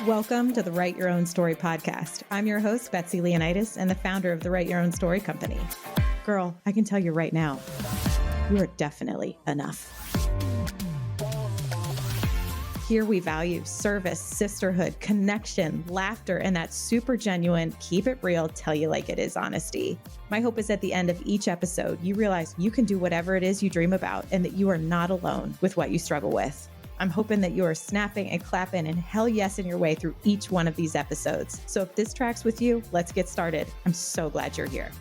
Welcome to the Write Your Own Story podcast. I'm your host, Betsy Leonidas, and the founder of the Write Your Own Story company. Girl, I can tell you right now, you are definitely enough. Here we value service, sisterhood, connection, laughter, and that super genuine, keep it real, tell you like it is honesty. My hope is at the end of each episode, you realize you can do whatever it is you dream about and that you are not alone with what you struggle with. I'm hoping that you are snapping and clapping and hell yes in your way through each one of these episodes. So if this tracks with you, let's get started. I'm so glad you're here.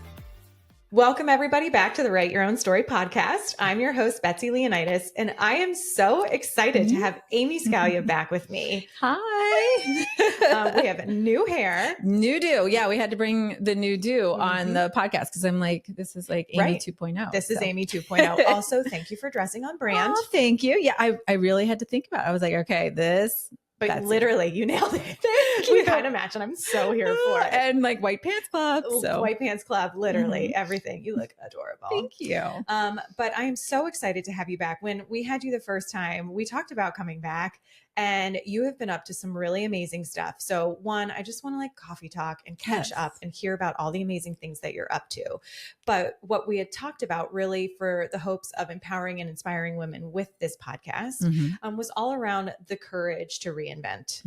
Welcome everybody back to the Write Your Own Story podcast. I'm your host, Betsy Leonidas, and I am so excited to have Amy Scalia back with me. Hi. We have new hair. New do. Yeah, we had to bring the new do on the podcast because I'm like, this is like Amy 2.0. This is Amy 2.0. Also, thank you for dressing on brand. Oh, thank you. Yeah, I really had to think about it. I was like, okay, But that's literally, you nailed it. We kind of match, and I'm so here for it. And like white pants club. So. White pants club, literally everything. You look adorable. Thank you. But I am so excited to have you back. When we had you the first time, we talked about coming back, and you have been up to some really amazing stuff. So one, I just want to like coffee talk and catch up and hear about all the amazing things that you're up to. But what we had talked about really for the hopes of empowering and inspiring women with this podcast was all around the courage to reinvent.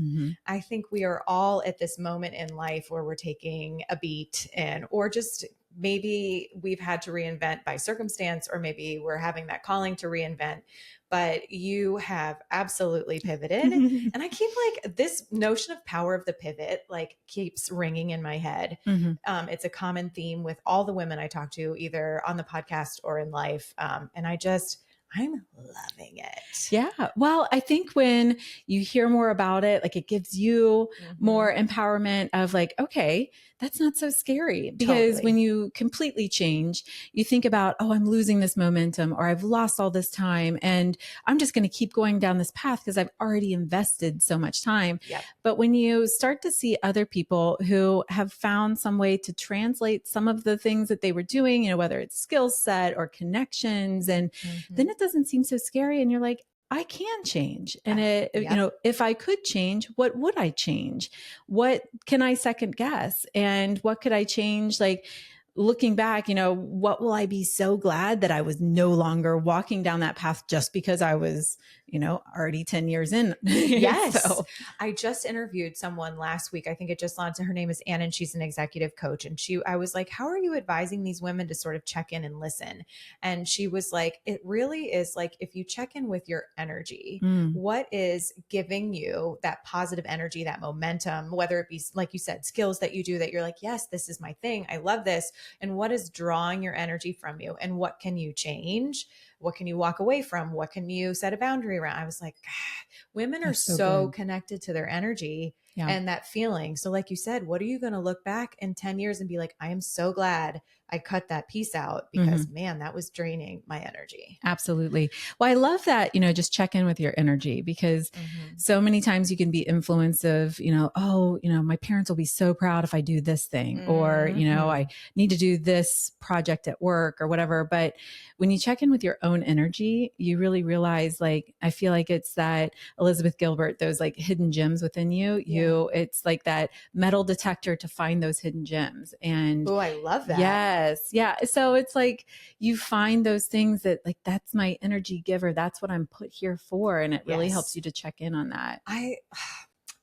I think we are all at this moment in life where we're taking a beat or just maybe we've had to reinvent by circumstance, or maybe we're having that calling to reinvent. But you have absolutely pivoted. And I keep like this notion of power of the pivot, like keeps ringing in my head. It's a common theme with all the women I talk to, either on the podcast or in life. And I'm loving it. Yeah. Well, I think when you hear more about it, like it gives you more empowerment of like, okay, that's not so scary. Because when you completely change, you think about, oh, I'm losing this momentum, or I've lost all this time and I'm just going to keep going down this path because I've already invested so much time. But when you start to see other people who have found some way to translate some of the things that they were doing, you know, whether it's skill set or connections, and then it doesn't seem so scary. And you're like, I can change. And you know, if I could change, what would I change? What can I second guess? And what could I change? Like looking back, you know, what will I be so glad that I was no longer walking down that path just because I was, you know, already 10 years in. Yes. So. I just interviewed someone last week. I think it just launched. Her name is Anna, and she's an executive coach. And I was like, how are you advising these women to sort of check in and listen? And she was like, it really is like, if you check in with your energy, what is giving you that positive energy, that momentum, whether it be, like you said, skills that you do that you're like, yes, this is my thing. I love this. And what is drawing your energy from you? And what can you change? What can you walk away from? What can you set a boundary around? I was like, God, women are so connected to their energy and that feeling. So like you said, what are you going to look back in 10 years and be like, I am so glad I cut that piece out because man, that was draining my energy. Absolutely. Well, I love that, you know, just check in with your energy, because so many times you can be influenced of, you know, oh, you know, my parents will be so proud if I do this thing, or, you know, I need to do this project at work or whatever. But when you check in with your own energy, you really realize, like, I feel like it's that Elizabeth Gilbert, those like hidden gems within you, it's like that metal detector to find those hidden gems. And oh, I love that. Yes. Yeah. So it's like you find those things that like, that's my energy giver. That's what I'm put here for. And it really helps you to check in on that.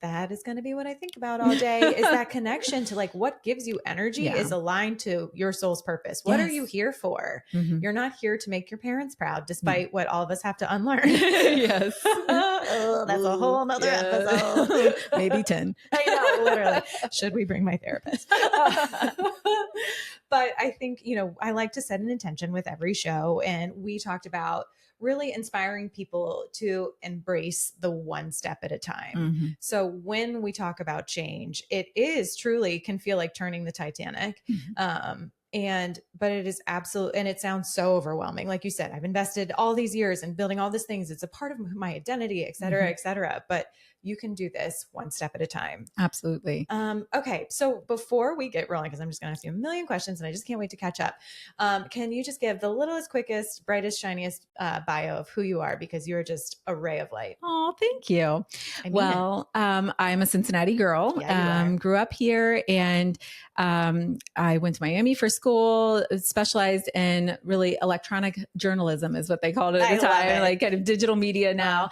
That is going to be what I think about all day, is that connection to like what gives you energy is aligned to your soul's purpose. What are you here for? You're not here to make your parents proud, despite what all of us have to unlearn. Yes. Oh, that's a whole nother episode. Maybe 10. I know, literally. Should we bring my therapist? But I think, you know, I like to set an intention with every show. And we talked about really inspiring people to embrace the one step at a time. So when we talk about change, it is truly can feel like turning the Titanic. But it is absolute, and it sounds so overwhelming. Like you said, I've invested all these years in building all these things. It's a part of my identity, et cetera, et cetera. But you can do this one step at a time. Absolutely. Okay. So before we get rolling, because I'm just going to ask you a million questions and I just can't wait to catch up. Can you just give the littlest, quickest, brightest, shiniest bio of who you are? Because you're just a ray of light. Oh, thank you. Well, I'm a Cincinnati girl. Yeah, grew up here, and I went to Miami for school, specialized in really electronic journalism is what they called it at the time, like kind of digital media now.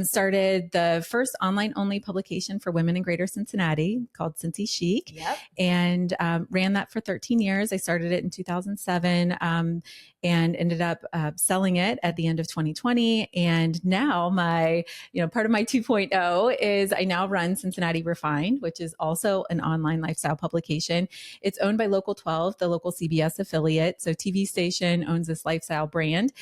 Started the first online only publication for women in Greater Cincinnati called Cincy Chic. Yep. And ran that for 13 years. I started it in 2007 and ended up selling it at the end of 2020. And now part of my 2.0 is I now run Cincinnati Refined, which is also an online lifestyle publication. It's owned by Local 12, the local CBS affiliate. So TV station owns this lifestyle brand.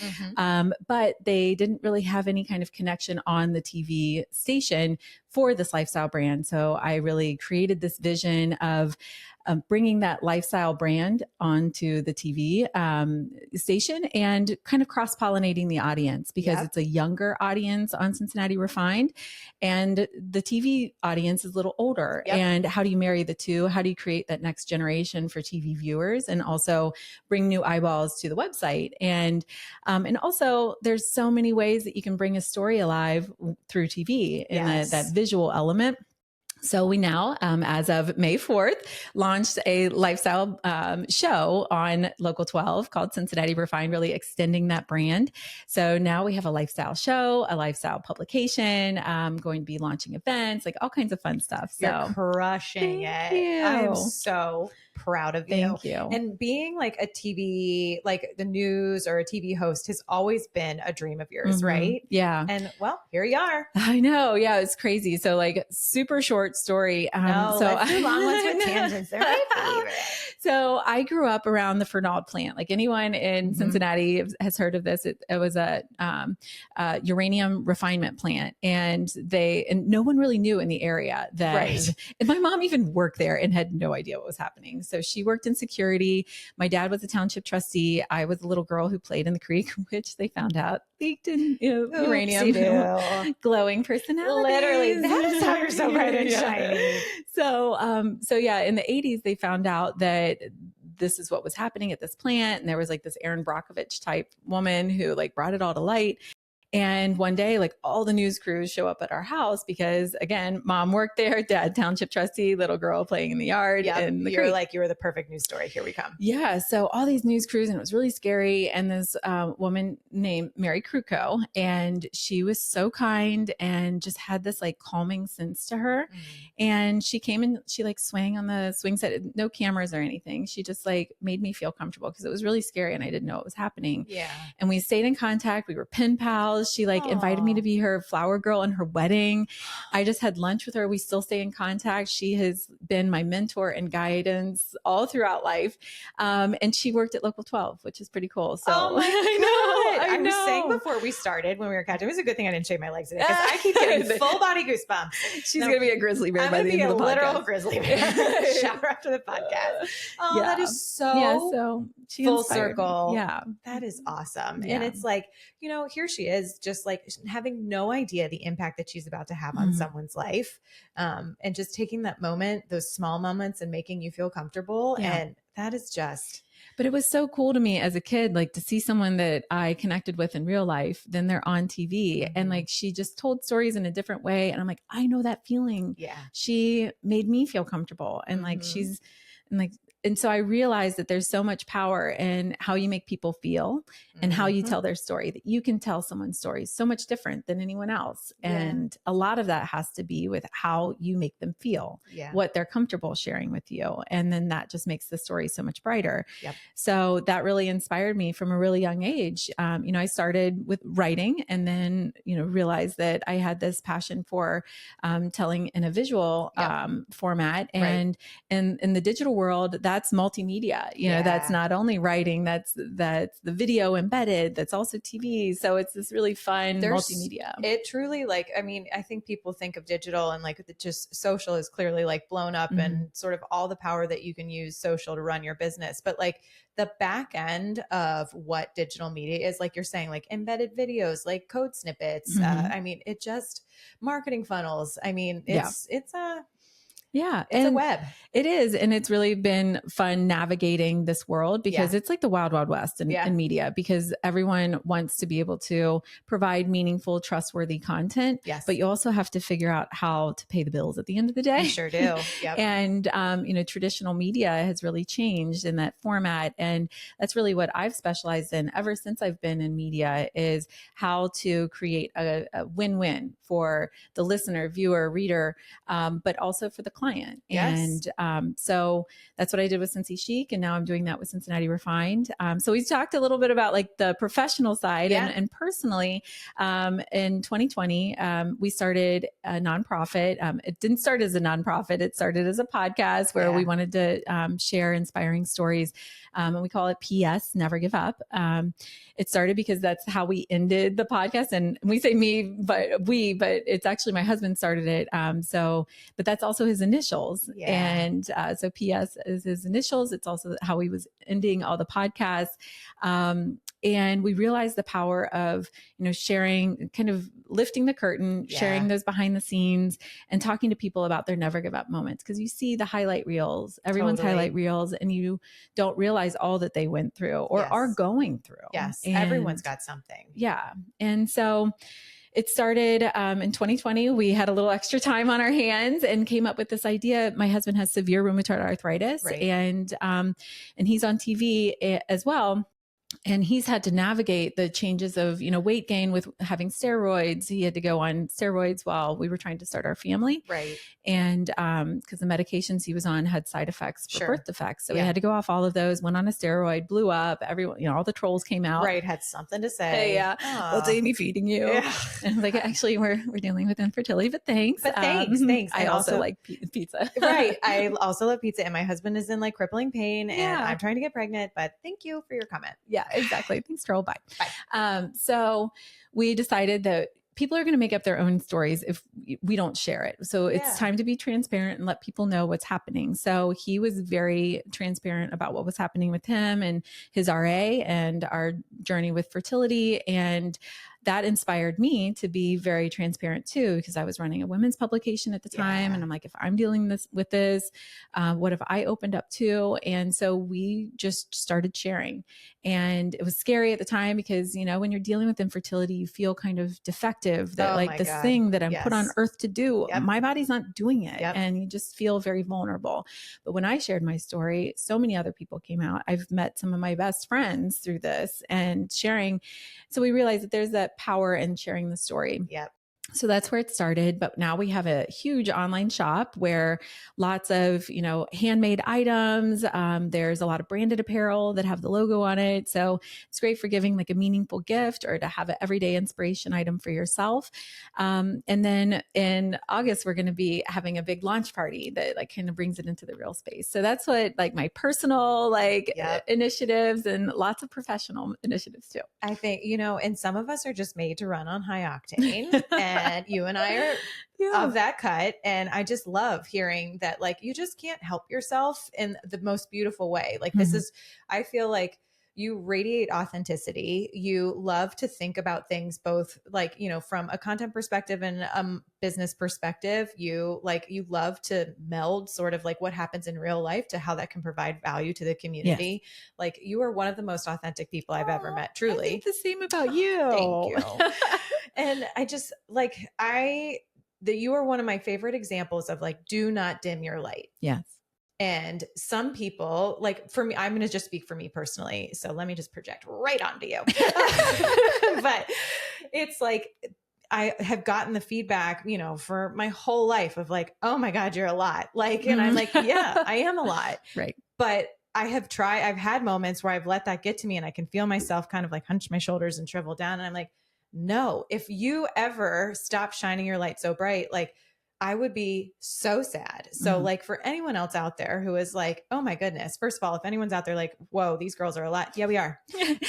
But they didn't really have any kind of connection on the TV station for this lifestyle brand. So I really created this vision of bringing that lifestyle brand onto the TV station and kind of cross-pollinating the audience, because it's a younger audience on Cincinnati Refined and the TV audience is a little older. And how do you marry the two? How do you create that next generation for TV viewers and also bring new eyeballs to the website? And also there's so many ways that you can bring a story alive through TV and that visual element. So we now, as of May 4th, launched a lifestyle show on Local 12 called Cincinnati Refined, really extending that brand. So now we have a lifestyle show, a lifestyle publication, going to be launching events, like all kinds of fun stuff. So you're crushing it. I'm so proud of you. Thank you. And being like a TV, like the news or a TV host has always been a dream of yours, right? Yeah. And well, here you are. I know. Yeah, it's crazy. So like super short story. Let's do long ones with tangents. They're my favorite. So I grew up around the Fernald plant. Like anyone in Cincinnati has heard of this. It was a uranium refinement plant, and no one really knew in the area that. And my mom even worked there and had no idea what was happening. So she worked in security. My dad was a township trustee. I was a little girl who played in the creek, which they found out leaked in uranium. Glowing personality. Literally, that is how you're so bright and shiny. So yeah, in the 80s, they found out that this is what was happening at this plant. And there was like this Erin Brockovich type woman who like brought it all to light. And one day, like all the news crews show up at our house because, again, mom worked there, dad township trustee, little girl playing in the yard. And you're like, you were the perfect news story. Here we come. Yeah. So all these news crews, and it was really scary. And this woman named Mary Kruko, and she was so kind and just had this like calming sense to her. And she came and she like swang on the swing set, no cameras or anything. She just like made me feel comfortable because it was really scary and I didn't know what was happening. Yeah. And we stayed in contact. We were pen pals. She like invited me to be her flower girl in her wedding. I just had lunch with her. We still stay in contact. She has been my mentor and guidance all throughout life. And she worked at Local 12, which is pretty cool. So I was saying before we started when we were catching, it was a good thing I didn't shave my legs today because I keep getting full body goosebumps. She's going to be a grizzly bear by the end of the podcast. I'm going to be a literal grizzly bear. Shower after the podcast. Oh, that is so she full inspired circle. Me. Yeah. That is awesome. And it's like, here she is just like having no idea the impact that she's about to have on someone's life. And just taking that moment, those small moments, and making you feel comfortable. And that is just... But it was so cool to me as a kid, like to see someone that I connected with in real life, then they're on TV and like, she just told stories in a different way. And I'm like, I know that feeling. Yeah. She made me feel comfortable. And and so I realized that there's so much power in how you make people feel and how you tell their story, that you can tell someone's story so much different than anyone else. And a lot of that has to be with how you make them feel, what they're comfortable sharing with you. And then that just makes the story so much brighter. Yep. So that really inspired me from a really young age. I started with writing and then, realized that I had this passion for telling in a visual format. And in the digital world, that's multimedia. That's not only writing, that's the video embedded, that's also TV. So it's this really fun multimedia. It truly, like, I mean, I think people think of digital and like just social is clearly like blown up and sort of all the power that you can use social to run your business. But like the back end of what digital media is, like you're saying, like embedded videos, like code snippets. I mean, it just marketing funnels. I mean, it's a web. It is. And it's really been fun navigating this world because it's like the wild, wild west in media, because everyone wants to be able to provide meaningful, trustworthy content. Yes. But you also have to figure out how to pay the bills at the end of the day. You sure do. Yep. And, traditional media has really changed in that format. And that's really what I've specialized in ever since I've been in media, is how to create a win-win for the listener, viewer, reader, but also for the client. Yes. And so that's what I did with Cincy Chic. And now I'm doing that with Cincinnati Refined. So we talked a little bit about like the professional side and personally, in 2020, we started a nonprofit. It didn't start as a nonprofit. It started as a podcast where we wanted to share inspiring stories. And we call it PS, Never Give Up. It started because that's how we ended the podcast. And we say me, but it's actually my husband started it. But that's also his initials. Yeah. And so PS is his initials. It's also how he was ending all the podcasts. And we realized the power of, sharing, kind of lifting the curtain, sharing those behind the scenes and talking to people about their never give up moments. Cause you see the highlight reels, everyone's highlight reels, and you don't realize all that they went through or are going through. Yes. And everyone's got something. Yeah. And so it started in 2020. We had a little extra time on our hands and came up with this idea. My husband has severe rheumatoid arthritis, and he's on TV as well. And he's had to navigate the changes of, weight gain with having steroids. He had to go on steroids while we were trying to start our family. Right. And because the medications he was on had side effects for birth defects. So we had to go off all of those, went on a steroid, blew up. Everyone, all the trolls came out. Right. Had something to say. Hey, what's Amy feeding you? Yeah. And I'm like, actually, we're dealing with infertility, but thanks. But thanks. I also like pizza. Right. I also love pizza. And my husband is in like crippling pain and I'm trying to get pregnant, but thank you for your comment. Yeah, exactly. Thanks, troll. Bye. So we decided that people are going to make up their own stories if we don't share it. So it's time to be transparent and let people know what's happening. So he was very transparent about what was happening with him and his RA and our journey with fertility. And that inspired me to be very transparent too, because I was running a women's publication at the time. And I'm like, if I'm dealing with this, what if I opened up too? And so we just started sharing. And it was scary at the time because, when you're dealing with infertility, you feel kind of defective that this thing that I'm put on earth to do, my body's not doing it. And you just feel very vulnerable. But when I shared my story, so many other people came out. I've met some of my best friends through this and sharing. So we realized that there's that power in sharing the story. Yep. So that's where it started. But now we have a huge online shop where lots of, handmade items. There's a lot of branded apparel that have the logo on it. So it's great for giving like a meaningful gift or to have an everyday inspiration item for yourself. And then in August, we're going to be having a big launch party that like kind of brings it into the real space. So that's what like my personal initiatives and lots of professional initiatives too. I think, and some of us are just made to run on high octane. And you and I are of that cut. And I just love hearing that, like, you just can't help yourself in the most beautiful way. Like this is, I feel like you radiate authenticity. You love to think about things both like, from a content perspective and a business perspective. You love to meld sort of like what happens in real life to how that can provide value to the community. Yes. Like you are one of the most authentic people I've ever met. Truly. I think the same about you. Thank you. And I just that you are one of my favorite examples of like, do not dim your light. Yes. And some people, like for me, I'm going to just speak for me personally. So let me just project right onto you. But it's like, I have gotten the feedback, for my whole life of like, oh my God, you're a lot. Like, and I'm like, yeah, I am a lot. Right. But I've had moments where I've let that get to me and I can feel myself kind of like hunch my shoulders and shrivel down. And I'm like, no, if you ever stop shining your light so bright, like I would be so sad. So like for anyone else out there who is like, oh my goodness, first of all, if anyone's out there like, whoa, these girls are a lot. Yeah, we are.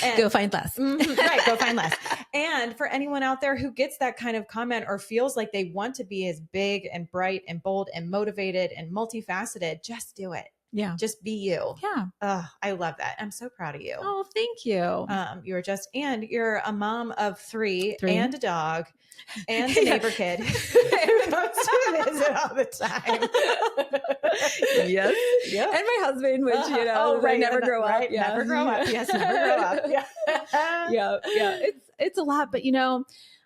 And, go find less. Right. Go find less. And for anyone out there who gets that kind of comment or feels like they want to be as big and bright and bold and motivated and multifaceted, just do it. Yeah. Just be you. Yeah. I love that. I'm so proud of you. Oh, thank you. You're a mom of three and a dog and the neighbor kid who comes to visit all the time. Yes. Yeah. And my husband, which, never grow up. Right. Yeah. Never grow up. Yes. Never grow up. Yeah. Yeah. It's a lot, but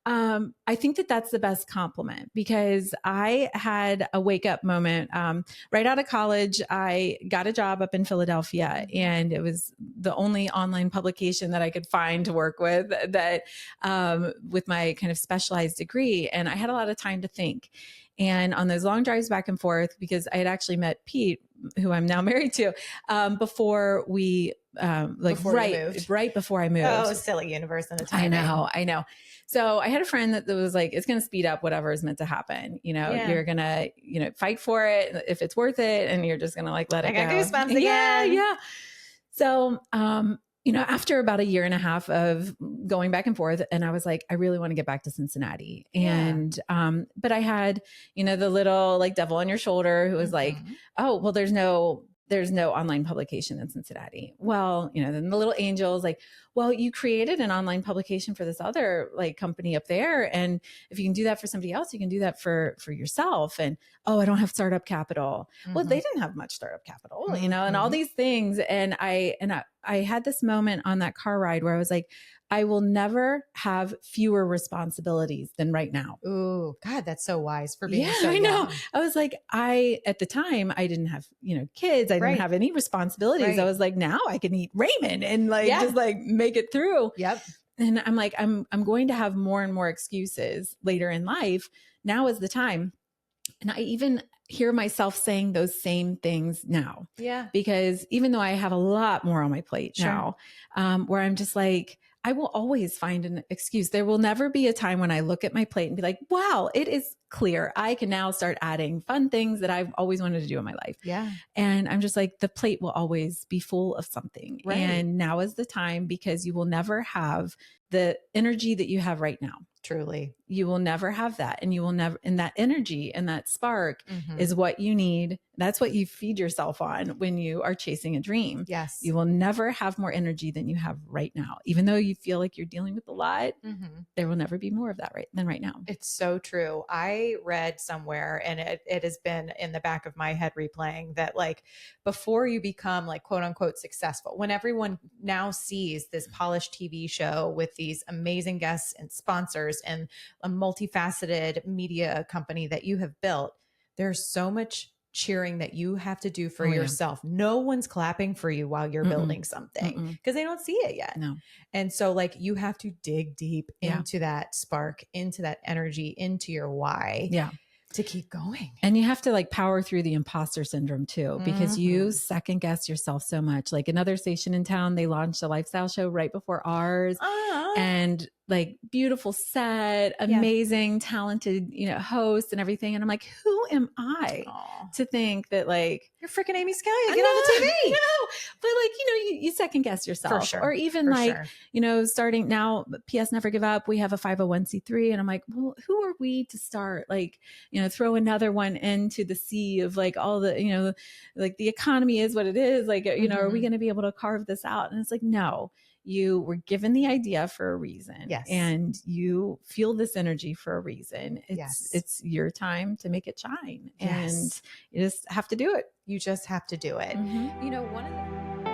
I think that that's the best compliment, because I had a wake up moment. Right out of college, I got a job up in Philadelphia, and it was the only online publication that I could find to work with that, with my kind of specialized degree. And I had a lot of time to think. And on those long drives back and forth, because I had actually met Pete, who I'm now married to, before we, right before I moved. Oh, silly universe and the timing. I know. So I had a friend that was like, it's going to speed up whatever is meant to happen. You're going to, fight for it if it's worth it. And you're just going to like, let it go. I got goosebumps again. Yeah. So, after about a year and a half of going back and forth, and I was like, I really want to get back to Cincinnati. And, but I had, the little like devil on your shoulder who was like, oh, well, there's no online publication in Cincinnati. Well, then the little angel's like, well, you created an online publication for this other like company up there. And if you can do that for somebody else, you can do that for yourself. And, oh, I don't have startup capital. Well, they didn't have much startup capital, and all these things. And I had this moment on that car ride where I was like, I will never have fewer responsibilities than right now. Ooh, God, that's so wise for being so I young. know. I was like, at the time I didn't have, kids. I didn't have any responsibilities. I was like, now I can eat ramen and just like make it through. Yep. And I'm like, I'm going to have more and more excuses later in life. Now is the time. And I even hear myself saying those same things now. Yeah. Because even though I have a lot more on my plate now, where I'm just like, I will always find an excuse. There will never be a time when I look at my plate and be like, wow, it is clear. I can now start adding fun things that I've always wanted to do in my life. Yeah. And I'm just like, the plate will always be full of something. Right. And now is the time, because you will never have the energy that you have right now. Truly. You will never have that. And you will never, and that energy and that spark is what you need. That's what you feed yourself on when you are chasing a dream. Yes. You will never have more energy than you have right now. Even though you feel like you're dealing with a lot, there will never be more of that than right now. It's so true. I read somewhere, and it has been in the back of my head replaying, that like before you become like quote unquote successful, when everyone now sees this polished TV show with these amazing guests and sponsors and a multifaceted media company that you have built, there's so much cheering that you have to do for yourself. Yeah. No one's clapping for you while you're building something, because they don't see it yet. No. And so like you have to dig deep into that spark, into that energy, into your why. Yeah. To keep going. And you have to like power through the imposter syndrome too, because you second guess yourself so much. Like another station in town, they launched a lifestyle show right before ours, and like beautiful set, amazing, talented, host and everything. And I'm like, who am I to think that like you're freaking Amy Scalia, get on the TV? No, but like, you second guess yourself. For sure. Or even starting now, PS Never Give Up. We have a 501c3, and I'm like, well, who are we to start? Like, throw another one into the sea of like all the, like the economy is what it is. Like, are we going to be able to carve this out? And it's like, no. You were given the idea for a reason. Yes. And you feel this energy for a reason. It's your time to make it shine. Yes. And you just have to do it. You just have to do it. One of the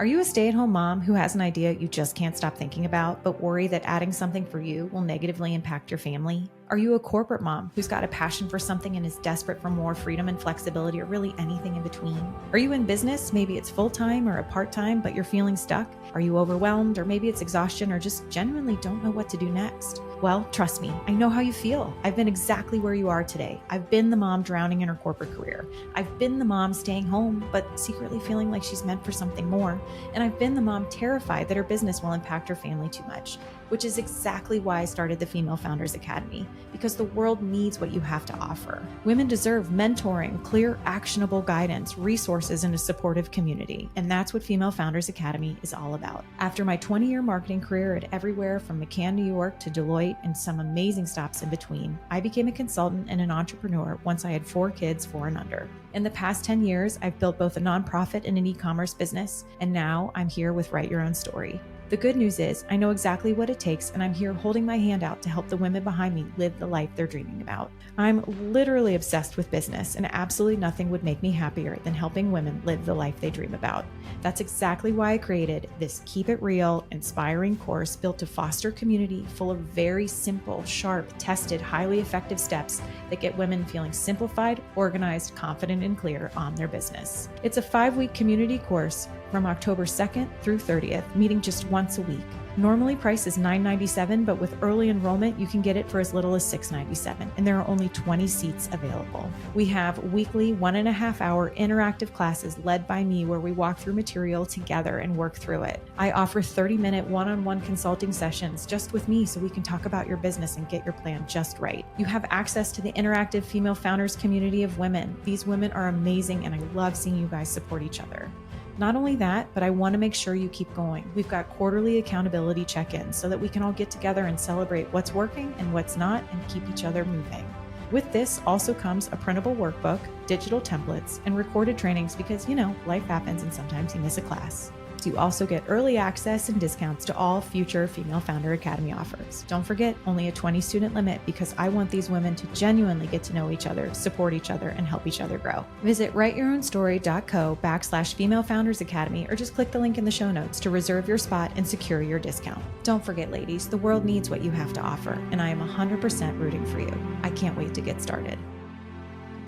Are you a stay-at-home mom who has an idea you just can't stop thinking about, but worry that adding something for you will negatively impact your family? Are you a corporate mom who's got a passion for something and is desperate for more freedom and flexibility, or really anything in between? Are you in business? Maybe it's full-time or a part-time, but you're feeling stuck? Are you overwhelmed, or maybe it's exhaustion, or just genuinely don't know what to do next? Well, trust me, I know how you feel. I've been exactly where you are today. I've been the mom drowning in her corporate career. I've been the mom staying home, but secretly feeling like she's meant for something more. And I've been the mom terrified that her business will impact her family too much. which is exactly why I started the Female Founders Academy, because the world needs what you have to offer. Women deserve mentoring, clear, actionable guidance, resources, and a supportive community. And that's what Female Founders Academy is all about. After my 20-year marketing career at everywhere from McCann, New York to Deloitte and some amazing stops in between, I became a consultant and an entrepreneur once I had 4 kids, 4 and under. In the past 10 years, I've built both a nonprofit and an e-commerce business, and now I'm here with Write Your Own Story. The good news is I know exactly what it takes, and I'm here holding my hand out to help the women behind me live the life they're dreaming about. I'm literally obsessed with business, and absolutely nothing would make me happier than helping women live the life they dream about. That's exactly why I created this Keep It Real, inspiring course built to foster community full of very simple, sharp, tested, highly effective steps that get women feeling simplified, organized, confident, and clear on their business. It's a 5-week community course from October 2nd through 30th, meeting just once a week. Normally price is $9.97, but with early enrollment, you can get it for as little as $6.97, and there are only 20 seats available. We have weekly 1.5-hour interactive classes led by me where we walk through material together and work through it. I offer 30-minute one-on-one consulting sessions just with me so we can talk about your business and get your plan just right. You have access to the interactive Female Founders community of women. These women are amazing, and I love seeing you guys support each other. Not only that, but I want to make sure you keep going. We've got quarterly accountability check-ins so that we can all get together and celebrate what's working and what's not and keep each other moving. With this also comes a printable workbook, digital templates, and recorded trainings because, life happens and sometimes you miss a class. You also get early access and discounts to all future Female Founder Academy offers. Don't forget, only a 20 student limit because I want these women to genuinely get to know each other, support each other, and help each other grow. Visit writeyourownstory.co/Female Founders Academy or just click the link in the show notes to reserve your spot and secure your discount. Don't forget, ladies, the world needs what you have to offer, and I am 100% rooting for you. I can't wait to get started.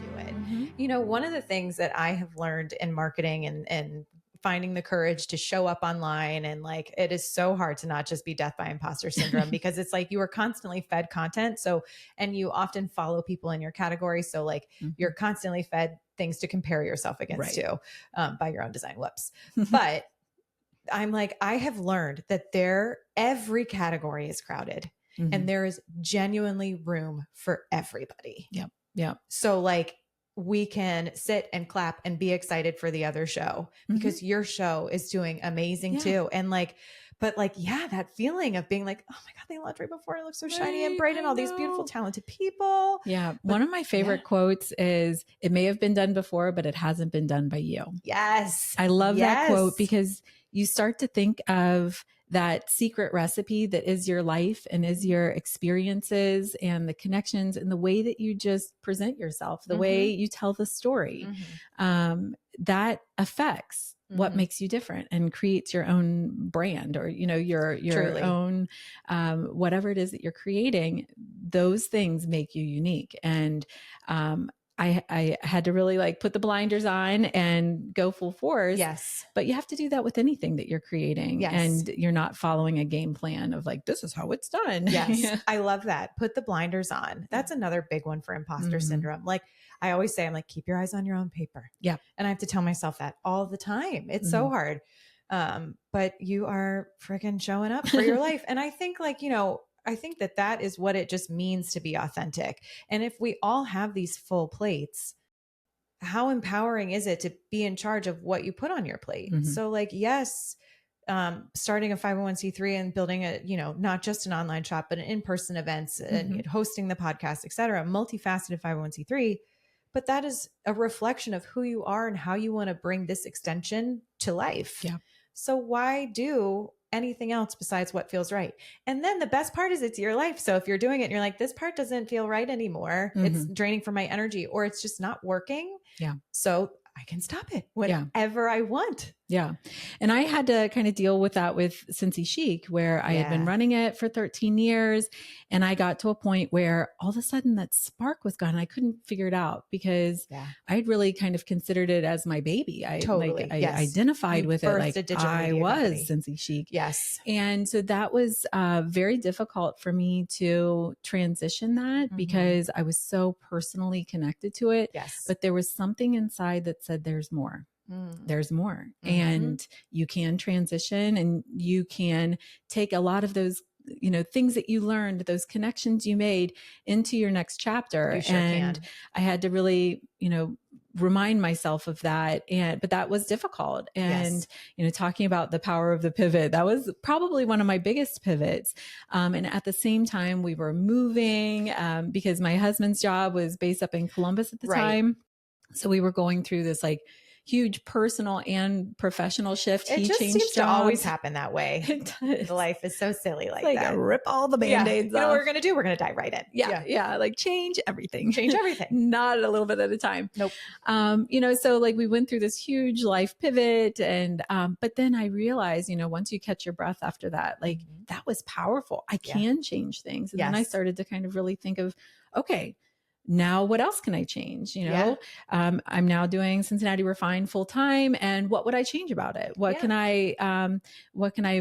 Do it. Mm-hmm. One of the things that I have learned in marketing and finding the courage to show up online. And it is so hard to not just be death by imposter syndrome because it's you are constantly fed content. So, and you often follow people in your category. So you're constantly fed things to compare yourself against too, by your own design. Whoops. But I'm I have learned that every category is crowded and there is genuinely room for everybody. Yep. Yep. So we can sit and clap and be excited for the other show because your show is doing amazing too. And that feeling of being oh my God, they launched right before it looks so shiny and bright and all these beautiful, talented people. Yeah. One of my favorite quotes is, it may have been done before, but it hasn't been done by you. Yes. I love that quote because you start to think of that secret recipe that is your life and is your experiences and the connections and the way that you just present yourself, the way you tell the story, that affects what makes you different and creates your own brand or, your Truly. own, whatever it is that you're creating. Those things make you unique. And, I had to really put the blinders on and go full force. Yes. But you have to do that with anything that you're creating. Yes. And you're not following a game plan of this is how it's done. Yes. I love that. Put the blinders on. That's another big one for imposter syndrome. I always say, I'm keep your eyes on your own paper. Yeah. And I have to tell myself that all the time. It's so hard. But you are freaking showing up for your life. And I think I think that is what it just means to be authentic. And if we all have these full plates, how empowering is it to be in charge of what you put on your plate? So yes, starting a 501c3 and building not just an online shop, but an in-person events and hosting the podcast, et cetera, multifaceted 501c3. But that is a reflection of who you are and how you want to bring this extension to life. Yeah. So why do anything else besides what feels right? And then the best part is it's your life. So if you're doing it and you're this part doesn't feel right anymore, it's draining from my energy or it's just not working. Yeah. So I can stop it whenever I want. Yeah. And I had to kind of deal with that with Cincy Chic, where I had been running it for 13 years. And I got to a point where all of a sudden that spark was gone. I couldn't figure it out because I'd really kind of considered it as my baby. I identified with it. I was Cincy Chic. Yes. And so that was very difficult for me to transition that because I was so personally connected to it. Yes. But there was something inside that said, there's more. There's more. And you can transition and you can take a lot of those things that you learned, those connections you made into your next chapter. You sure and can. I had to really, remind myself of that. But that was difficult. And, talking about the power of the pivot, that was probably one of my biggest pivots. And at the same time, we were moving because my husband's job was based up in Columbus at the time. So we were going through this like huge personal and professional shift. It He just changed seems jobs. to always happen that way. It does. Life is so silly like like that. Rip all the Band-Aids off. You know what we're going to do? We're going to dive right in. Yeah. Like change everything. Change everything. Not a little bit at a time. Nope. So like we went through this huge life pivot and, but then I realized, once you catch your breath after that, like that was powerful. I can change things. And then I started to kind of really think of, okay, now what else can I change? I'm now doing Cincinnati Refined full time. And what would I change about it? What can I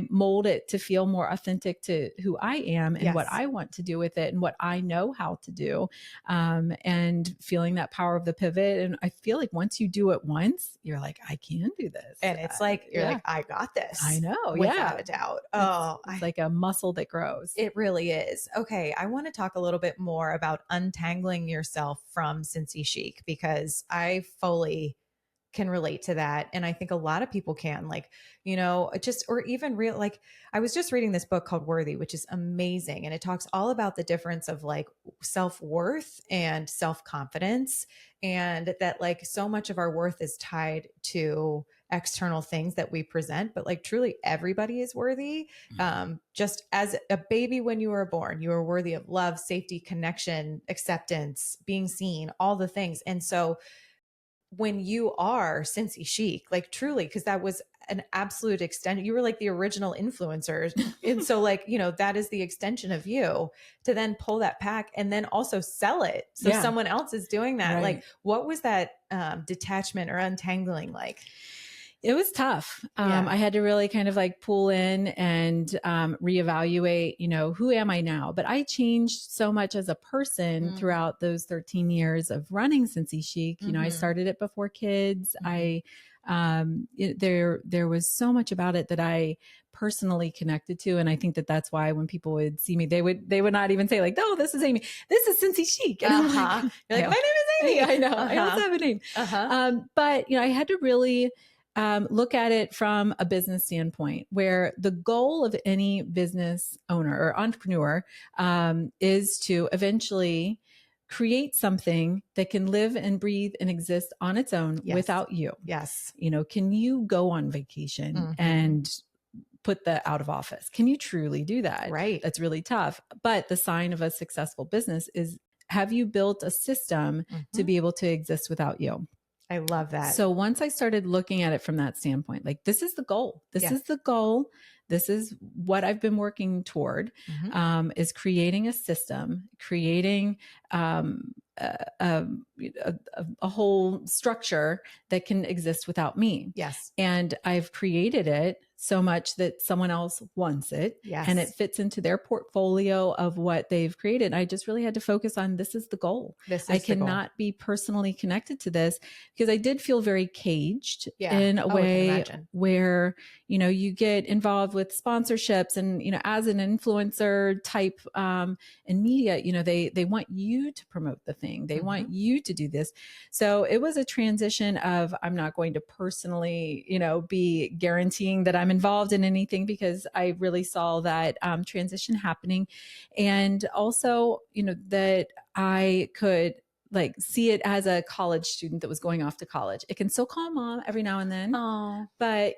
mold it to feel more authentic to who I am and what I want to do with it and what I know how to do? And feeling that power of the pivot. And I feel like once you do it once, you're like, I can do this. And it's like, you're like, I got this. I know. Without a doubt. It's like a muscle that grows. It really is. Okay. I want to talk a little bit more about untangling yourself from Cincy Chic because I fully can relate to that. And I think a lot of people can, like, or even real, like I was just reading this book called Worthy, which is amazing. And it talks all about the difference of like self-worth and self-confidence. And that like so much of our worth is tied to external things that we present, but like truly everybody is worthy. Just as a baby, when you were born, you were worthy of love, safety, connection, acceptance, being seen, all the things. And so when you are Cincy Chic, like truly, because that was an absolute extension, you were like the original influencers. And so like, that is the extension of you to then pull that pack and then also sell it. So someone else is doing that. Right. Like, what was that detachment or untangling like? It was tough. I had to really kind of like pull in and reevaluate, who am I now? But I changed so much as a person throughout those 13 years of running Cincy Chic. I started it before kids. There was so much about it that I personally connected to. And I think that that's why when people would see me, they would not even say like, "Oh, this is Amy. This is Cincy Chic." And I'm like, you're like, my name is Amy. I know. I also have a name. But I had to really look at it from a business standpoint, where the goal of any business owner or entrepreneur is to eventually create something that can live and breathe and exist on its own without you. Yes. Can you go on vacation and put the out of office? Can you truly do that? Right. That's really tough. But the sign of a successful business is, have you built a system to be able to exist without you? I love that. So once I started looking at it from that standpoint, like this is the goal. This is the goal. This is what I've been working toward, is creating a system, creating a whole structure that can exist without me. Yes. And I've created it so much that someone else wants it. Yes. And it fits into their portfolio of what they've created. I just really had to focus on, this is the goal. I cannot be personally connected to this, because I did feel very caged in a way where, you get involved with sponsorships and, as an influencer type, in media, they want you to promote the thing. They want you to do this. So it was a transition of, I'm not going to personally, be guaranteeing that I'm involved in anything, because I really saw that transition happening. And also, that I could like see it as a college student that was going off to college. It can still call mom every now and then, but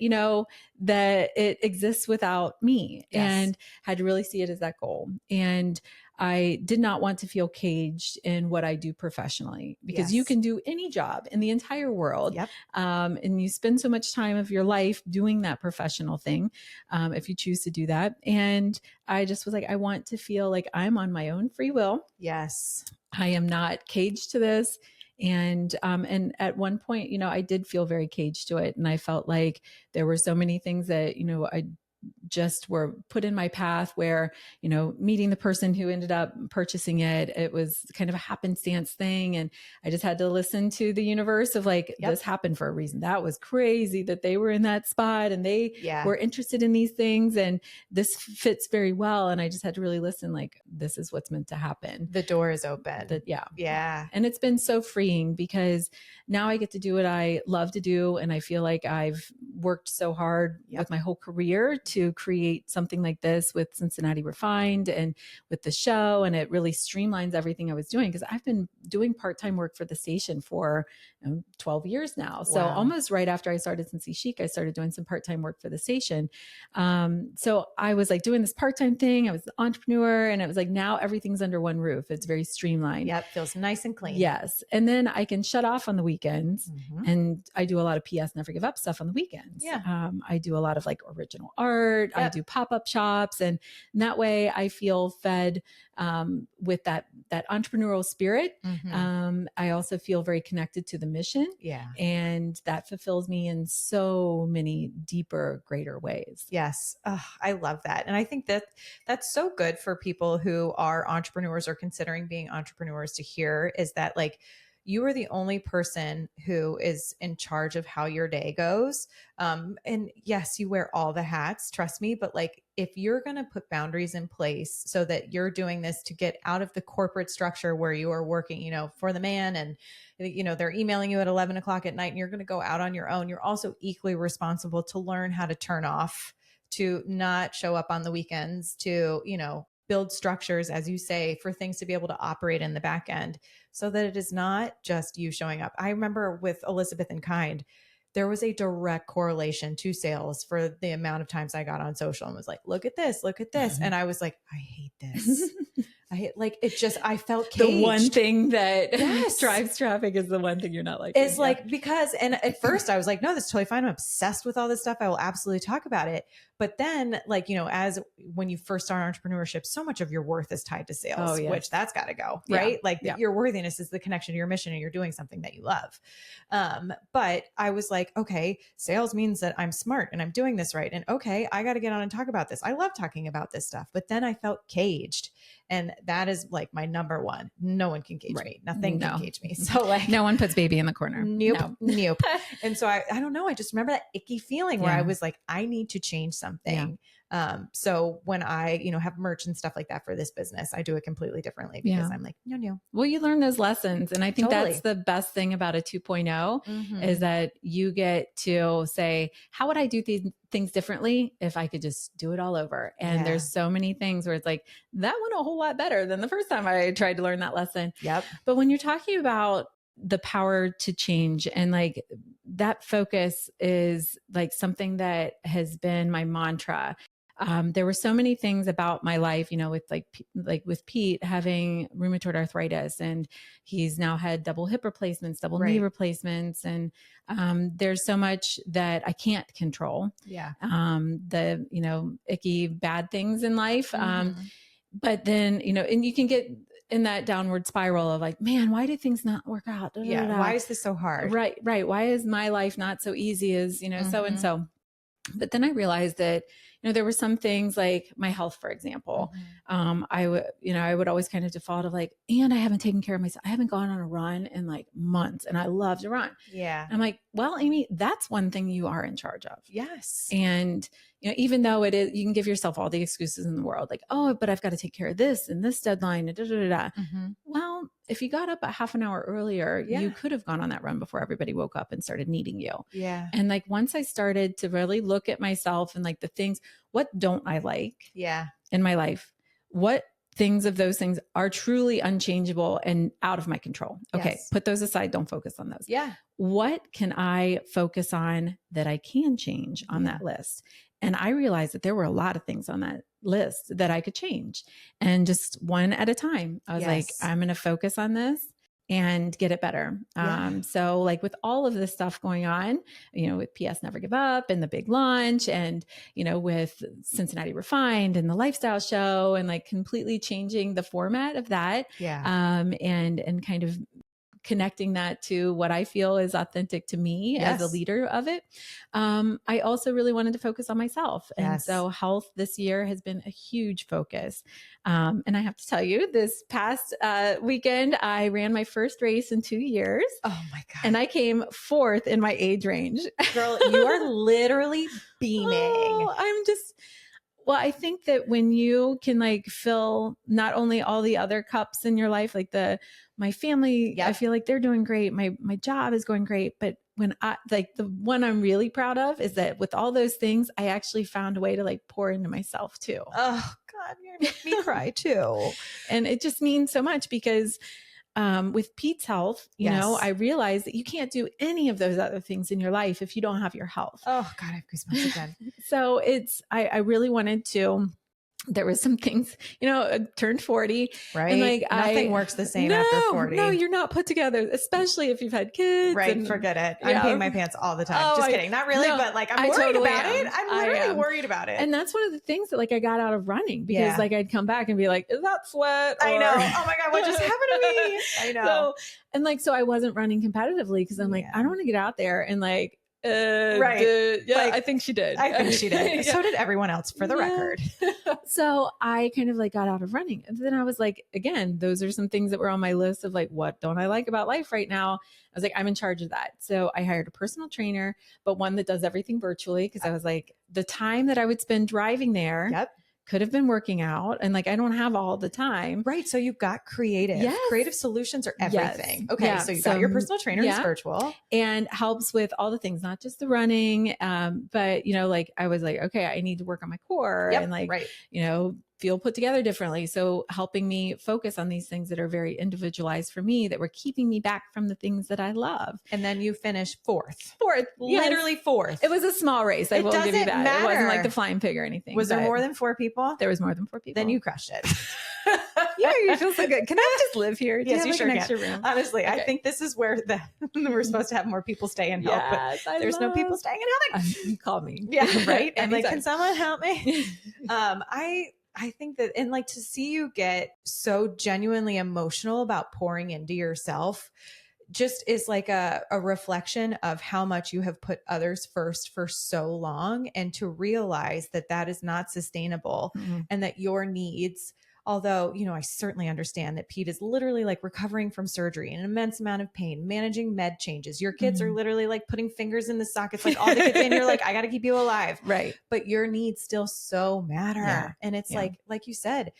that it exists without me, and had to really see it as that goal. And I did not want to feel caged in what I do professionally, because you can do any job in the entire world. And you spend so much time of your life doing that professional thing, if you choose to do that. And I just was like, I want to feel like I'm on my own free will. Yes. I am not caged to this. And at one point, I did feel very caged to it. And I felt like there were so many things that, I just were put in my path where, meeting the person who ended up purchasing it, it was kind of a happenstance thing. And I just had to listen to the universe of like, this happened for a reason. That was crazy that they were in that spot and they were interested in these things. And this fits very well. And I just had to really listen, like, this is what's meant to happen. The door is open. Yeah. And it's been so freeing because now I get to do what I love to do. And I feel like I've worked so hard with my whole career to create something like this with Cincinnati Refined and with the show. And it really streamlines everything I was doing because I've been doing part-time work for the station for 12 years now. So almost right after I started Cincy Chic, I started doing some part-time work for the station. So I was like doing this part-time thing. I was an entrepreneur and it was like, now everything's under one roof. It's very streamlined. Yep. Feels nice and clean. Yes. And then I can shut off on the weekends and I do a lot of PS Never Give Up stuff on the weekends. Yeah. I do a lot of like original art. I do pop-up shops and that way I feel fed with that entrepreneurial spirit. I also feel very connected to the mission. Yeah. And that fulfills me in so many deeper, greater ways. Yes. I love that. And I think that that's so good for people who are entrepreneurs or considering being entrepreneurs to hear is that like, you are the only person who is in charge of how your day goes. And yes, you wear all the hats, trust me. But like, if you're going to put boundaries in place so that you're doing this to get out of the corporate structure where you are working, for the man and, they're emailing you at 11 o'clock at night and you're going to go out on your own, you're also equally responsible to learn how to turn off, to not show up on the weekends, to, build structures, as you say, for things to be able to operate in the back end so that it is not just you showing up. I remember with Elizabeth and Kind, there was a direct correlation to sales for the amount of times I got on social and was like, look at this. And I was like, I hate this. I felt caged. The one thing that drives traffic is the one thing you're not liking. It's like, because, and at first I was like, no, this is totally fine. I'm obsessed with all this stuff. I will absolutely talk about it. But then like, as when you first start entrepreneurship, so much of your worth is tied to sales, which that's got to go, right? Like your worthiness is the connection to your mission and you're doing something that you love. But I was like, okay, sales means that I'm smart and I'm doing this right. And okay, I got to get on and talk about this. I love talking about this stuff. But then I felt caged. And that is like my number one. No one can cage me. Nothing can cage me. So like no one puts baby in the corner. Nope. And so I don't know. I just remember that icky feeling where I was like, I need to change something. So when I, have merch and stuff like that for this business, I do it completely differently because I'm like, no. Well, you learn those lessons. And I think that's the best thing about a 2.0 is that you get to say, how would I do these things differently if I could just do it all over? And there's so many things where it's like, that went a whole lot better than the first time I tried to learn that lesson. Yep. But when you're talking about the power to change and like that focus is like something that has been my mantra. There were so many things about my life, with like with Pete having rheumatoid arthritis and he's now had double hip replacements, double knee replacements. And, there's so much that I can't control. Yeah. The, icky bad things in life. But then, and you can get in that downward spiral of like, man, why do things not work out? Why is this so hard? Right. Why is my life not so easy as, so-and-so? But then I realized that, there were some things like my health, for example. I would always kind of default of like, and I haven't taken care of myself. I haven't gone on a run in like months and I love to run. Yeah. I'm like, well, Amy, that's one thing you are in charge of. Yes. And, even though it is, you can give yourself all the excuses in the world, like, oh, but I've got to take care of this and this deadline. Well, if you got up a half an hour earlier, you could have gone on that run before everybody woke up and started needing you. Yeah. And like, once I started to really look at myself and like the things, what don't I like in my life? What things of those things are truly unchangeable and out of my control? Okay. Put those aside. Don't focus on those. Yeah. What can I focus on that I can change on that list? And I realized that there were a lot of things on that list that I could change. And just one at a time, I was like, I'm going to focus on this and get it better. So like with all of this stuff going on, with PS Never Give Up and the big launch and, with Cincinnati Refined and the lifestyle show and like completely changing the format of that. Yeah. And kind of connecting that to what I feel is authentic to me as a leader of it. I also really wanted to focus on myself. And so health this year has been a huge focus. And I have to tell you, this past weekend, I ran my first race in 2 years. Oh my God. And I came fourth in my age range. Girl, you are literally beaming. Well, I think that when you can like fill not only all the other cups in your life, like my family, I feel like they're doing great. My job is going great. But when the one I'm really proud of is that with all those things, I actually found a way to like pour into myself too. Oh God, you're gonna make me cry too. And it just means so much because with Pete's health, you know, I realized that you can't do any of those other things in your life if you don't have your health. Oh God, I have goosebumps again. So I really wanted to, there was some things, you know, I turned 40. Right. And like nothing works the same after 40. No, you're not put together, especially if you've had kids. Right. And, forget it. I'm peeing my pants all the time. Just kidding. Not really, but like I'm worried about it. I'm literally worried about it. And that's one of the things that like I got out of running because like I'd come back and be like, is that sweat? I know. Oh my God, what just happened to me? I know. So I wasn't running competitively because I'm like, I don't want to get out there and like, I think she did. I think she did. So did everyone else, for the record. So I kind of like got out of running. And then I was like, again, those are some things that were on my list of like, what don't I like about life right now? I was like, I'm in charge of that. So I hired a personal trainer, but one that does everything virtually. Cause I was like, the time that I would spend driving there could have been working out. And like, I don't have all the time. Right. So you've got creative. Creative solutions are everything. Yes. Okay. So you've got your personal trainer who's virtual. And helps with all the things, not just the running. But you know, like I was like, okay, I need to work on my core and like, you know, feel put together differently. So helping me focus on these things that are very individualized for me that were keeping me back from the things that I love. And then you finished fourth, literally fourth. It was a small race. I will give you that. Matter. It wasn't like the flying pig or anything. Was there more than 4 people? There was more than 4 people. Then you crushed it. Yeah, you feel so good. Can I just live here? Yes, you sure can. Extra room? Honestly, I think this is where we're supposed to have more people stay and help, but there's no people staying and helping. You call me. Yeah, right. And like, can someone help me? I think that, and like to see you get so genuinely emotional about pouring into yourself just is like a reflection of how much you have put others first for so long, and to realize that that is not sustainable and that your needs, although, you know, I certainly understand that Pete is literally like recovering from surgery, an immense amount of pain, managing med changes. Your kids are literally like putting fingers in the sockets, like all the kids, and you're like, I got to keep you alive. Right. But your needs still so matter. Yeah. And it's like you said,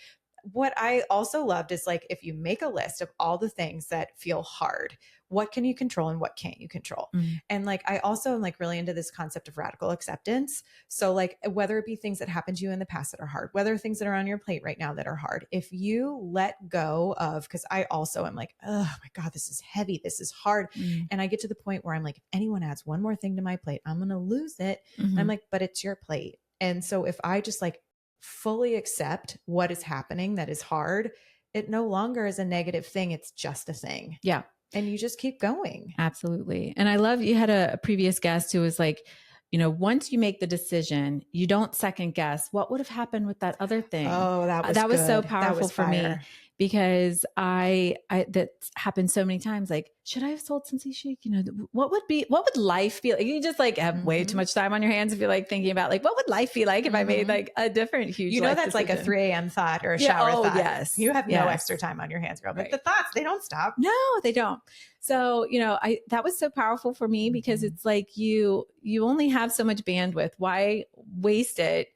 what I also loved is like, if you make a list of all the things that feel hard, what can you control and what can't you control? And like, I also am like really into this concept of radical acceptance. So like, whether it be things that happened to you in the past that are hard, whether things that are on your plate right now that are hard, if you let go of, cause I also am like, oh my God, this is heavy. This is hard. And I get to the point where I'm like, if anyone adds one more thing to my plate, I'm going to lose it. And I'm like, but it's your plate. And so if I just like fully accept what is happening that is hard, it no longer is a negative thing. It's just a thing. Yeah. And you just keep going. Absolutely. And I love, you had a previous guest who was like, you know, once you make the decision, you don't second guess what would have happened with that other thing. Oh, that was so powerful for me, because I that's happened so many times. Like, should I have sold Cincy Chic? You know, what would life be like? You just like have way too much time on your hands if you're like thinking about like, what would life be like if I made like a different huge, you know, that's decision. Like a 3 a.m. thought or a shower thought. Yes. You have no extra time on your hands, girl. But the thoughts, they don't stop. No, they don't. So, you know, that was so powerful for me, because it's like you only have so much bandwidth. Why waste it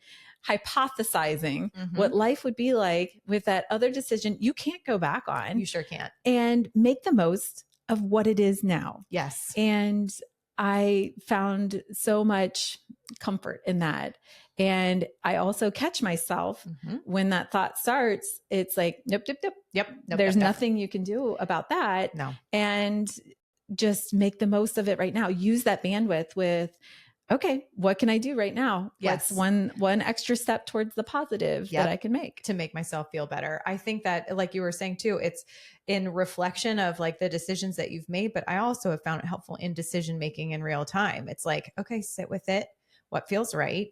hypothesizing what life would be like with that other decision you can't go back on? You sure can't. And make the most of what it is now. Yes. And I found so much comfort in that. And I also catch myself when that thought starts. It's like, nope. There's nothing you can do about that. No. And just make the most of it right now. Use that bandwidth with, okay, what can I do right now? Yes. What's one extra step towards the positive that I can make to make myself feel better. I think that, like you were saying too, it's in reflection of like the decisions that you've made, but I also have found it helpful in decision making in real time. It's like, okay, sit with it. What feels right?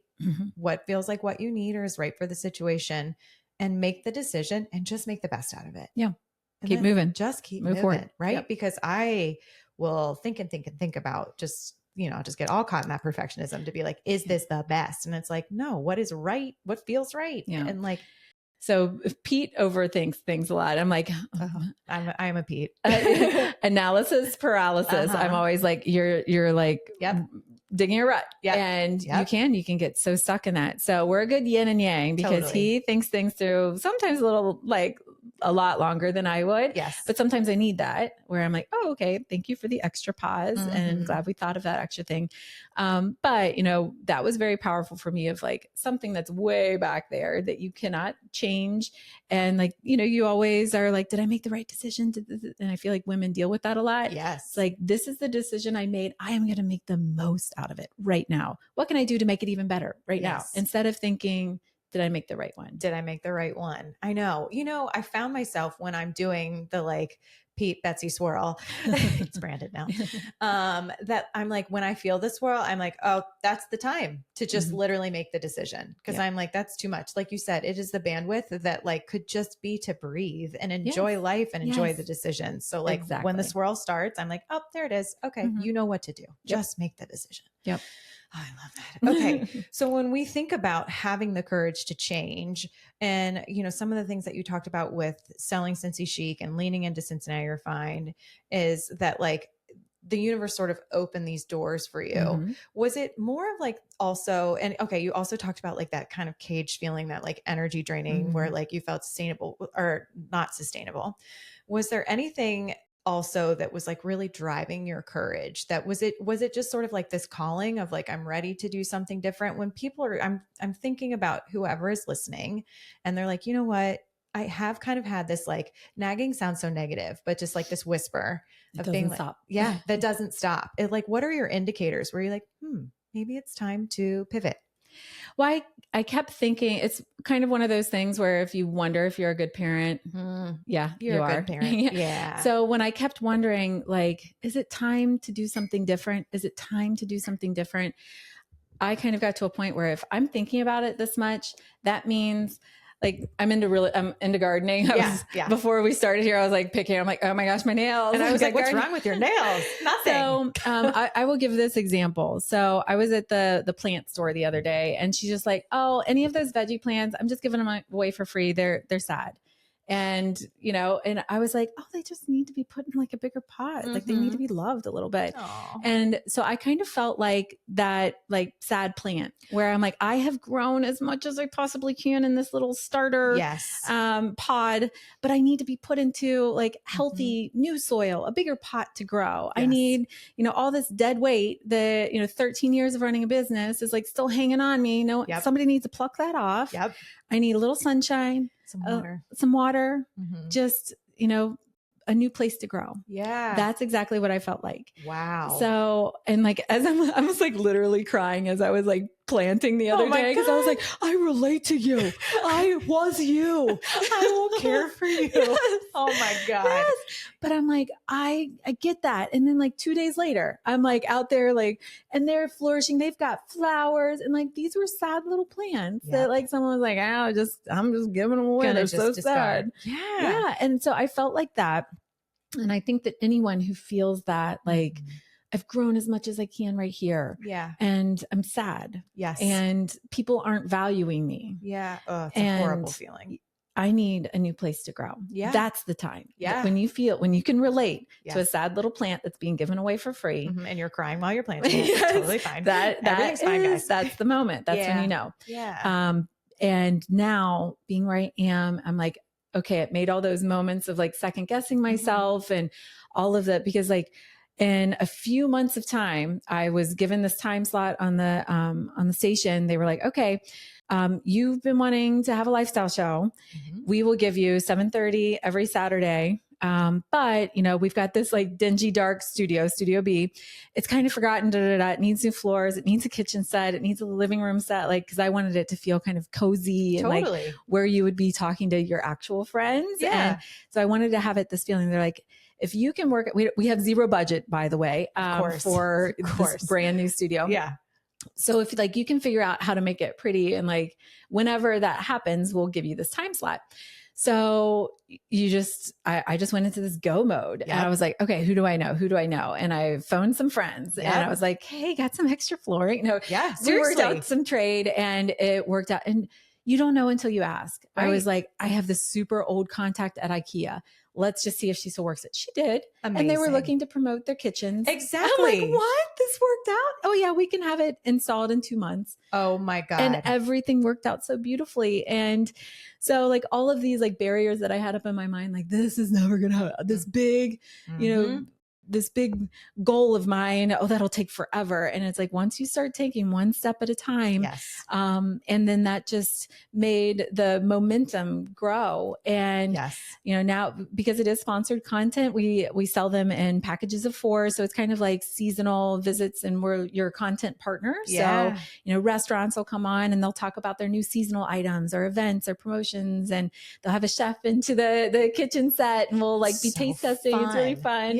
What feels like what you need or is right for the situation, and make the decision and just make the best out of it. Yeah. keep moving, just keep move moving, forward. right? Yep. Because I will think and think and think about just get all caught in that perfectionism to be like, is this the best? And it's like, no, what is right? What feels right? Yeah. And like, so if Pete overthinks things a lot, I'm like, I'm a Pete. Analysis paralysis. I'm always like, you're like, digging a rut. And you can get so stuck in that. So we're a good yin and yang because he thinks things through sometimes a lot longer than I would. Yes. But sometimes I need that where I'm like, oh, okay. Thank you for the extra pause and glad we thought of that extra thing. But that was very powerful for me of like something that's way back there that you cannot change. And like, you always are like, did I make the right decision? And I feel like women deal with that a lot. Yes. It's like, this is the decision I made. I am going to make the most out of it right now. What can I do to make it even better right now? Instead of thinking, did I make the right one? Did I make the right one? I know. I found myself when I'm doing the like Pete, Betsy swirl, it's branded now, that I'm like, when I feel the swirl, I'm like, oh, that's the time to just literally make the decision. Cause I'm like, that's too much. Like you said, it is the bandwidth that like could just be to breathe and enjoy life and enjoy the decisions. So like when the swirl starts, I'm like, oh, there it is. Okay. You know what to do. Just make the decision. Yep. Oh, I love that. Okay. So when we think about having the courage to change and, some of the things that you talked about with selling Cincy Chic and leaning into Cincinnati Refined is that like the universe sort of opened these doors for you. Was it more of like also, and okay, you also talked about like that kind of cage feeling, that like energy draining where like you felt sustainable or not sustainable. Was there anything also that was like really driving your courage? That was it just sort of like this calling of like, I'm ready to do something different? When people are, I'm thinking about whoever is listening and they're like, you know what? I have kind of had this like nagging sounds so negative, but just like this whisper of being like, that doesn't stop. It like, what are your indicators where you're like, maybe it's time to pivot? Well, I kept thinking it's kind of one of those things where if you wonder if you're a good parent, you're a good parent. Yeah. So when I kept wondering, like, is it time to do something different? Is it time to do something different? I kind of got to a point where if I'm thinking about it this much, that means like I'm into gardening. Before we started here, I was like picking, I'm like, oh my gosh, my nails. And I was like, what's wrong with your nails? Nothing. So I will give this example. So I was at the plant store the other day and she's just like, oh, any of those veggie plants, I'm just giving them away for free. They're sad. And, and I was like, oh, they just need to be put in like a bigger pot. Like they need to be loved a little bit. Aww. And so I kind of felt like that, like sad plant where I'm like, I have grown as much as I possibly can in this little starter pod, but I need to be put into like healthy new soil, a bigger pot to grow. I need, all this dead weight that, 13 years of running a business is like still hanging on me. Somebody needs to pluck that off. I need a little sunshine, some water, just, a new place to grow. Yeah. That's exactly what I felt like. Wow. So, and like, as I was like literally crying as I was like planting the other day. Cause I was like, I relate to you. I was you. I will care for you. Yes. Oh my God. Yes. But I'm like, I get that. And then like 2 days later, I'm like out there, like, and they're flourishing. They've got flowers and like, these were sad little plants that like someone was like, I'm just giving them away. They're so sad. Yeah. And so I felt like that. And I think that anyone who feels that like, I've grown as much as I can right here. Yeah. And I'm sad. Yes. And people aren't valuing me. Yeah. Oh, it's a horrible feeling. I need a new place to grow. Yeah. That's the time. Yeah. When you can relate to a sad little plant that's being given away for free. And you're crying while you're planting it. It's totally fine. Everything's fine, guys. That's the moment. That's when you know. Yeah. And now being where I am, I'm like, okay, it made all those moments of like second guessing myself and all of that because like, in a few months of time, I was given this time slot on the station. They were like, okay, you've been wanting to have a lifestyle show. We will give you 7:30 every Saturday. But we've got this like dingy, dark studio B. It's kind of forgotten. It needs new floors. It needs a kitchen set. It needs a living room set. Like, cause I wanted it to feel kind of cozy and like where you would be talking to your actual friends. Yeah. And so I wanted to have it this feeling. They're like, if you can work, we have zero budget, by the way, for this brand new studio. Yeah. So if like you can figure out how to make it pretty and like whenever that happens, we'll give you this time slot. So I just went into this go mode and I was like, okay, who do I know? Who do I know? And I phoned some friends and I was like, hey, got some extra flooring. No, we worked out some trade and it worked out. And you don't know until you ask. Right. I was like, I have this super old contact at IKEA. Let's just see if she still works it. She did. Amazing. And they were looking to promote their kitchens. Exactly. I'm like, what? This worked out? Oh yeah, we can have it installed in 2 months. Oh my God. And everything worked out so beautifully. And so like all of these like barriers that I had up in my mind, like this is never going to, this big, you know, this big goal of mine, oh, that'll take forever. And it's like, once you start taking one step at a time, and then that just made the momentum grow. And, you know, now because it is sponsored content, we sell them in packages of 4. So it's kind of like seasonal visits and we're your content partner. So, you know, restaurants will come on and they'll talk about their new seasonal items or events or promotions, and they'll have a chef into the kitchen set and we'll like be taste testing. It's really fun.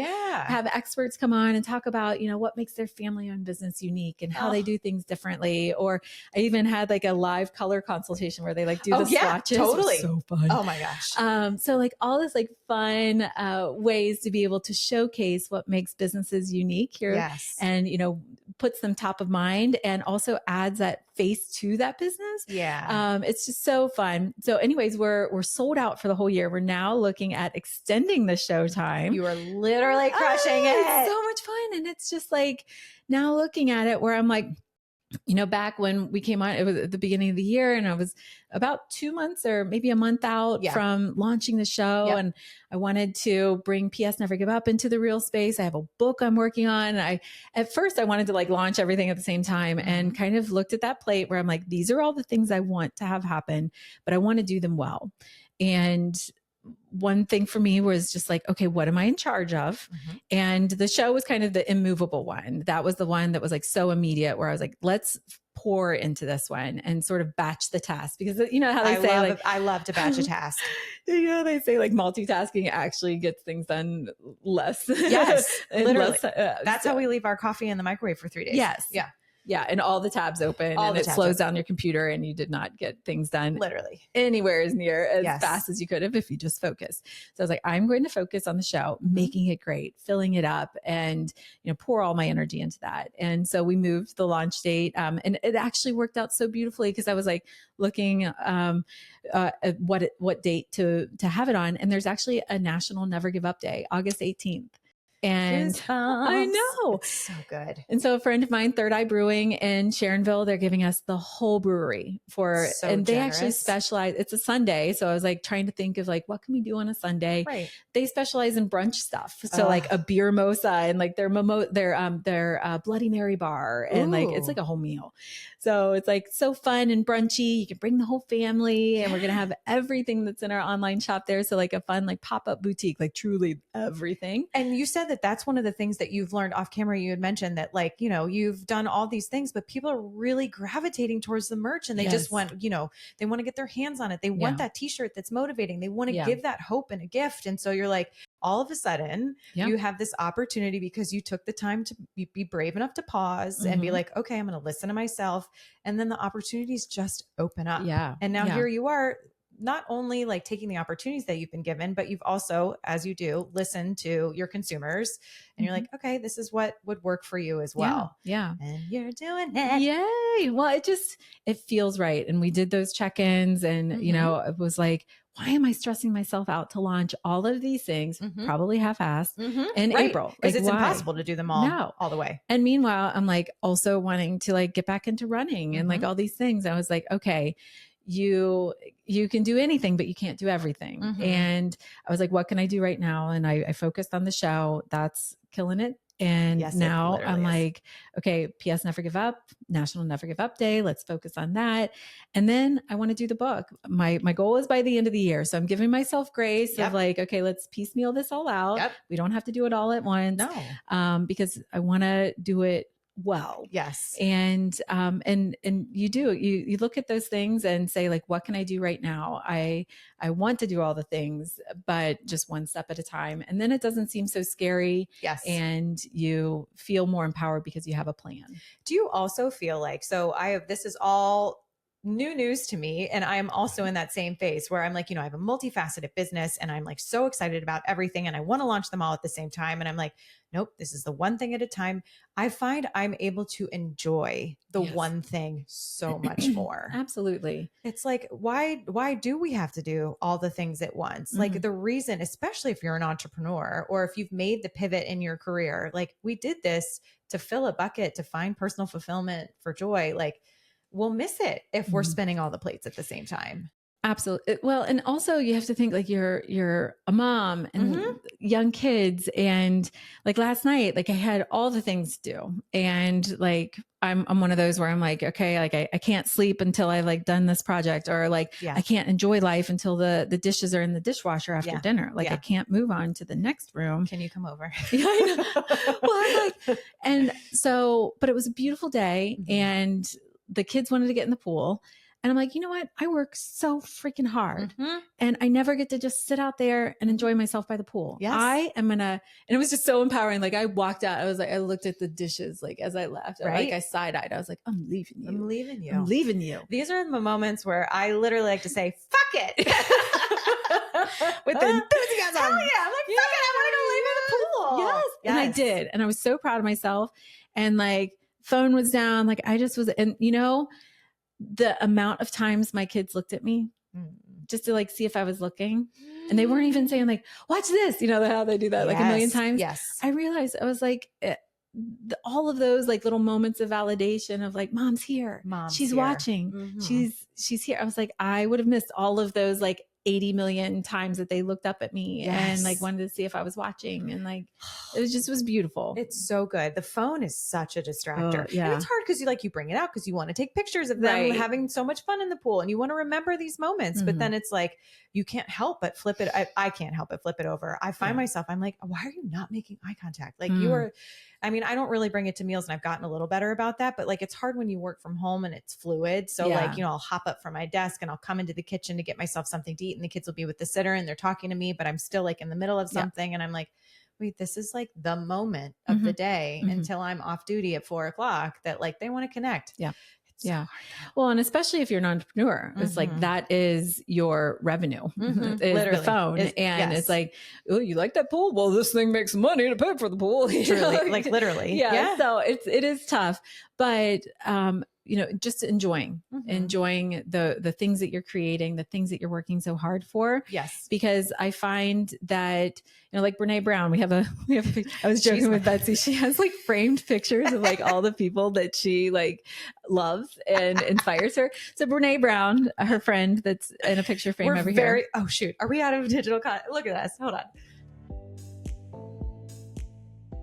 Have experts come on and talk about, you know, what makes their family-owned business unique and how they do things differently. Or I even had like a live color consultation where they like do the swatches. Totally. So fun. Oh my gosh. So like all this like fun ways to be able to showcase what makes businesses unique here, and you know, puts them top of mind and also adds that face to that business. It's just so fun. So anyways, we're sold out for the whole year. We're now looking at extending the show time. You are literally crushing it. It's so much fun. And it's just like now looking at it where I'm like, you know, back when we came on, it was at the beginning of the year and I was about 2 months or maybe a month out from launching the show. And I wanted to bring PS Never Give Up into the real space. I have a book I'm working on. At first I wanted to like launch everything at the same time and kind of looked at that plate where I'm like, these are all the things I want to have happen, but I want to do them well. And one thing for me was just like, okay, what am I in charge of? And the show was kind of the immovable one. That was the one that was like so immediate where I was like, let's pour into this one and sort of batch the task, because you know how they say I love to batch a task. You know, they say like multitasking actually gets things done less. Yes, literally. That's how we leave our coffee in the microwave for 3 days. Yes. Yeah. And all the tabs open and it slows down your computer and you did not get things done literally anywhere as near as fast as you could have if you just focus. So I was like, I'm going to focus on the show, making it great, filling it up, and, you know, pour all my energy into that. And so we moved the launch date. And it actually worked out so beautifully because I was like looking at what date to have it on. And there's actually a National Never Give Up Day, August 18th. And I know it's so good. And so a friend of mine, Third Eye Brewing in Sharonville, they're giving us the whole brewery and they actually specialize. It's a Sunday. So I was like trying to think of like, what can we do on a Sunday? Right. They specialize in brunch stuff. So like a beer mosa and like their Bloody Mary bar. And like, it's like a whole meal. So it's like so fun and brunchy. You can bring the whole family and we're going to have everything that's in our online shop there. So like a fun, like pop-up boutique, like truly everything. And you said that that's one of the things that you've learned off camera. You had mentioned that like, you know, you've done all these things, but people are really gravitating towards the merch and they just want, you know, they want to get their hands on it. They want that t-shirt that's motivating. They want to give that hope and a gift. And so you're like, all of a sudden you have this opportunity because you took the time to be brave enough to pause and be like, okay, I'm going to listen to myself. And then the opportunities just open up. And now here you are, not only like taking the opportunities that you've been given, but you've also, as you do, listened to your consumers and you're like, okay, this is what would work for you as well. And you're doing it. Yay. Well, it feels right. And we did those check-ins and, you know, it was like, why am I stressing myself out to launch all of these things, probably half-assed in April? Because it's impossible to do them all the way. And meanwhile, I'm like also wanting to like get back into running and like all these things. I was like, okay, you can do anything, but you can't do everything. And I was like, what can I do right now? And I focused on the show. That's killing it. And now I'm like, okay, PS Never Give Up, National Never Give Up Day. Let's focus on that. And then I want to do the book. My goal is by the end of the year. So I'm giving myself grace of like, okay, let's piecemeal this all out. We don't have to do it all at once. Because I want to do it well. And you look at those things and say like, what can I do right now? I want to do all the things, but just one step at a time. And then it doesn't seem so scary. And you feel more empowered because you have a plan. Do you also feel like, this is all new news to me. And I'm also in that same phase where I'm like, I have a multifaceted business and I'm like so excited about everything and I want to launch them all at the same time. And I'm like, nope, this is the one thing at a time. I find I'm able to enjoy the one thing so much more. Absolutely. It's like, why do we have to do all the things at once? Like the reason, especially if you're an entrepreneur or if you've made the pivot in your career, like we did this to fill a bucket, to find personal fulfillment for joy. Like we'll miss it if we're spinning all the plates at the same time. Absolutely. Well, and also you have to think like you're a mom and young kids, and like last night, like I had all the things to do, and like I'm one of those where I'm like, okay, like I can't sleep until I've like done this project, or like I can't enjoy life until the dishes are in the dishwasher after dinner. Like I can't move on to the next room. Can you come over? Yeah, I know. Well, I'm like, and so, but it was a beautiful day, and the kids wanted to get in the pool. And I'm like, you know what? I work so freaking hard and I never get to just sit out there and enjoy myself by the pool. Yes. I am going to, and it was just so empowering. Like I walked out, I was like, I looked at the dishes, like as I left, like I side-eyed. I was like, I'm leaving you. I'm leaving you. I'm leaving you. These are the moments where I literally like to say, fuck it. With the enthusiasm. Hell yeah. I'm like, fuck it. I want to go leave in the pool. Yes. And I did. And I was so proud of myself. And like phone was down. Like I just was, and the amount of times my kids looked at me just to like see if I was looking, and they weren't even saying like, watch this, how they do that like a million times. Yes. I realized I was like, all of those like little moments of validation of like, mom's here. She's here. Watching. She's here. I was like, I would have missed all of those like 80 million times that they looked up at me and like wanted to see if I was watching, and like it was beautiful. It's so good. The phone is such a distractor. And it's hard because you bring it out because you want to take pictures of them having so much fun in the pool and you want to remember these moments, but then it's like you can't help but flip it. I can't help but flip it over. I find myself, I'm like, why are you not making eye contact? Like you are, I mean, I don't really bring it to meals and I've gotten a little better about that, but like, it's hard when you work from home and it's fluid. So like, I'll hop up from my desk and I'll come into the kitchen to get myself something to eat, and the kids will be with the sitter and they're talking to me, but I'm still like in the middle of something. And I'm like, wait, this is like the moment of the day until I'm off duty at 4:00 that like they want to connect. Yeah. Well, and especially if you're an entrepreneur, it's like that is your revenue. Is the phone. It's like, oh, you like that pool? Well, this thing makes money to pay for the pool. Truly, like literally. Yeah. So it is tough, but just enjoying the things that you're creating, the things that you're working so hard for. Yes. Because I find that, like Brene Brown, we have a I was joking with Betsy. She has like framed pictures of like all the people that she like loves and inspires her. So Brene Brown, her friend that's in a picture frame over here. Oh shoot. Are we out of digital content? Look at this. Hold on.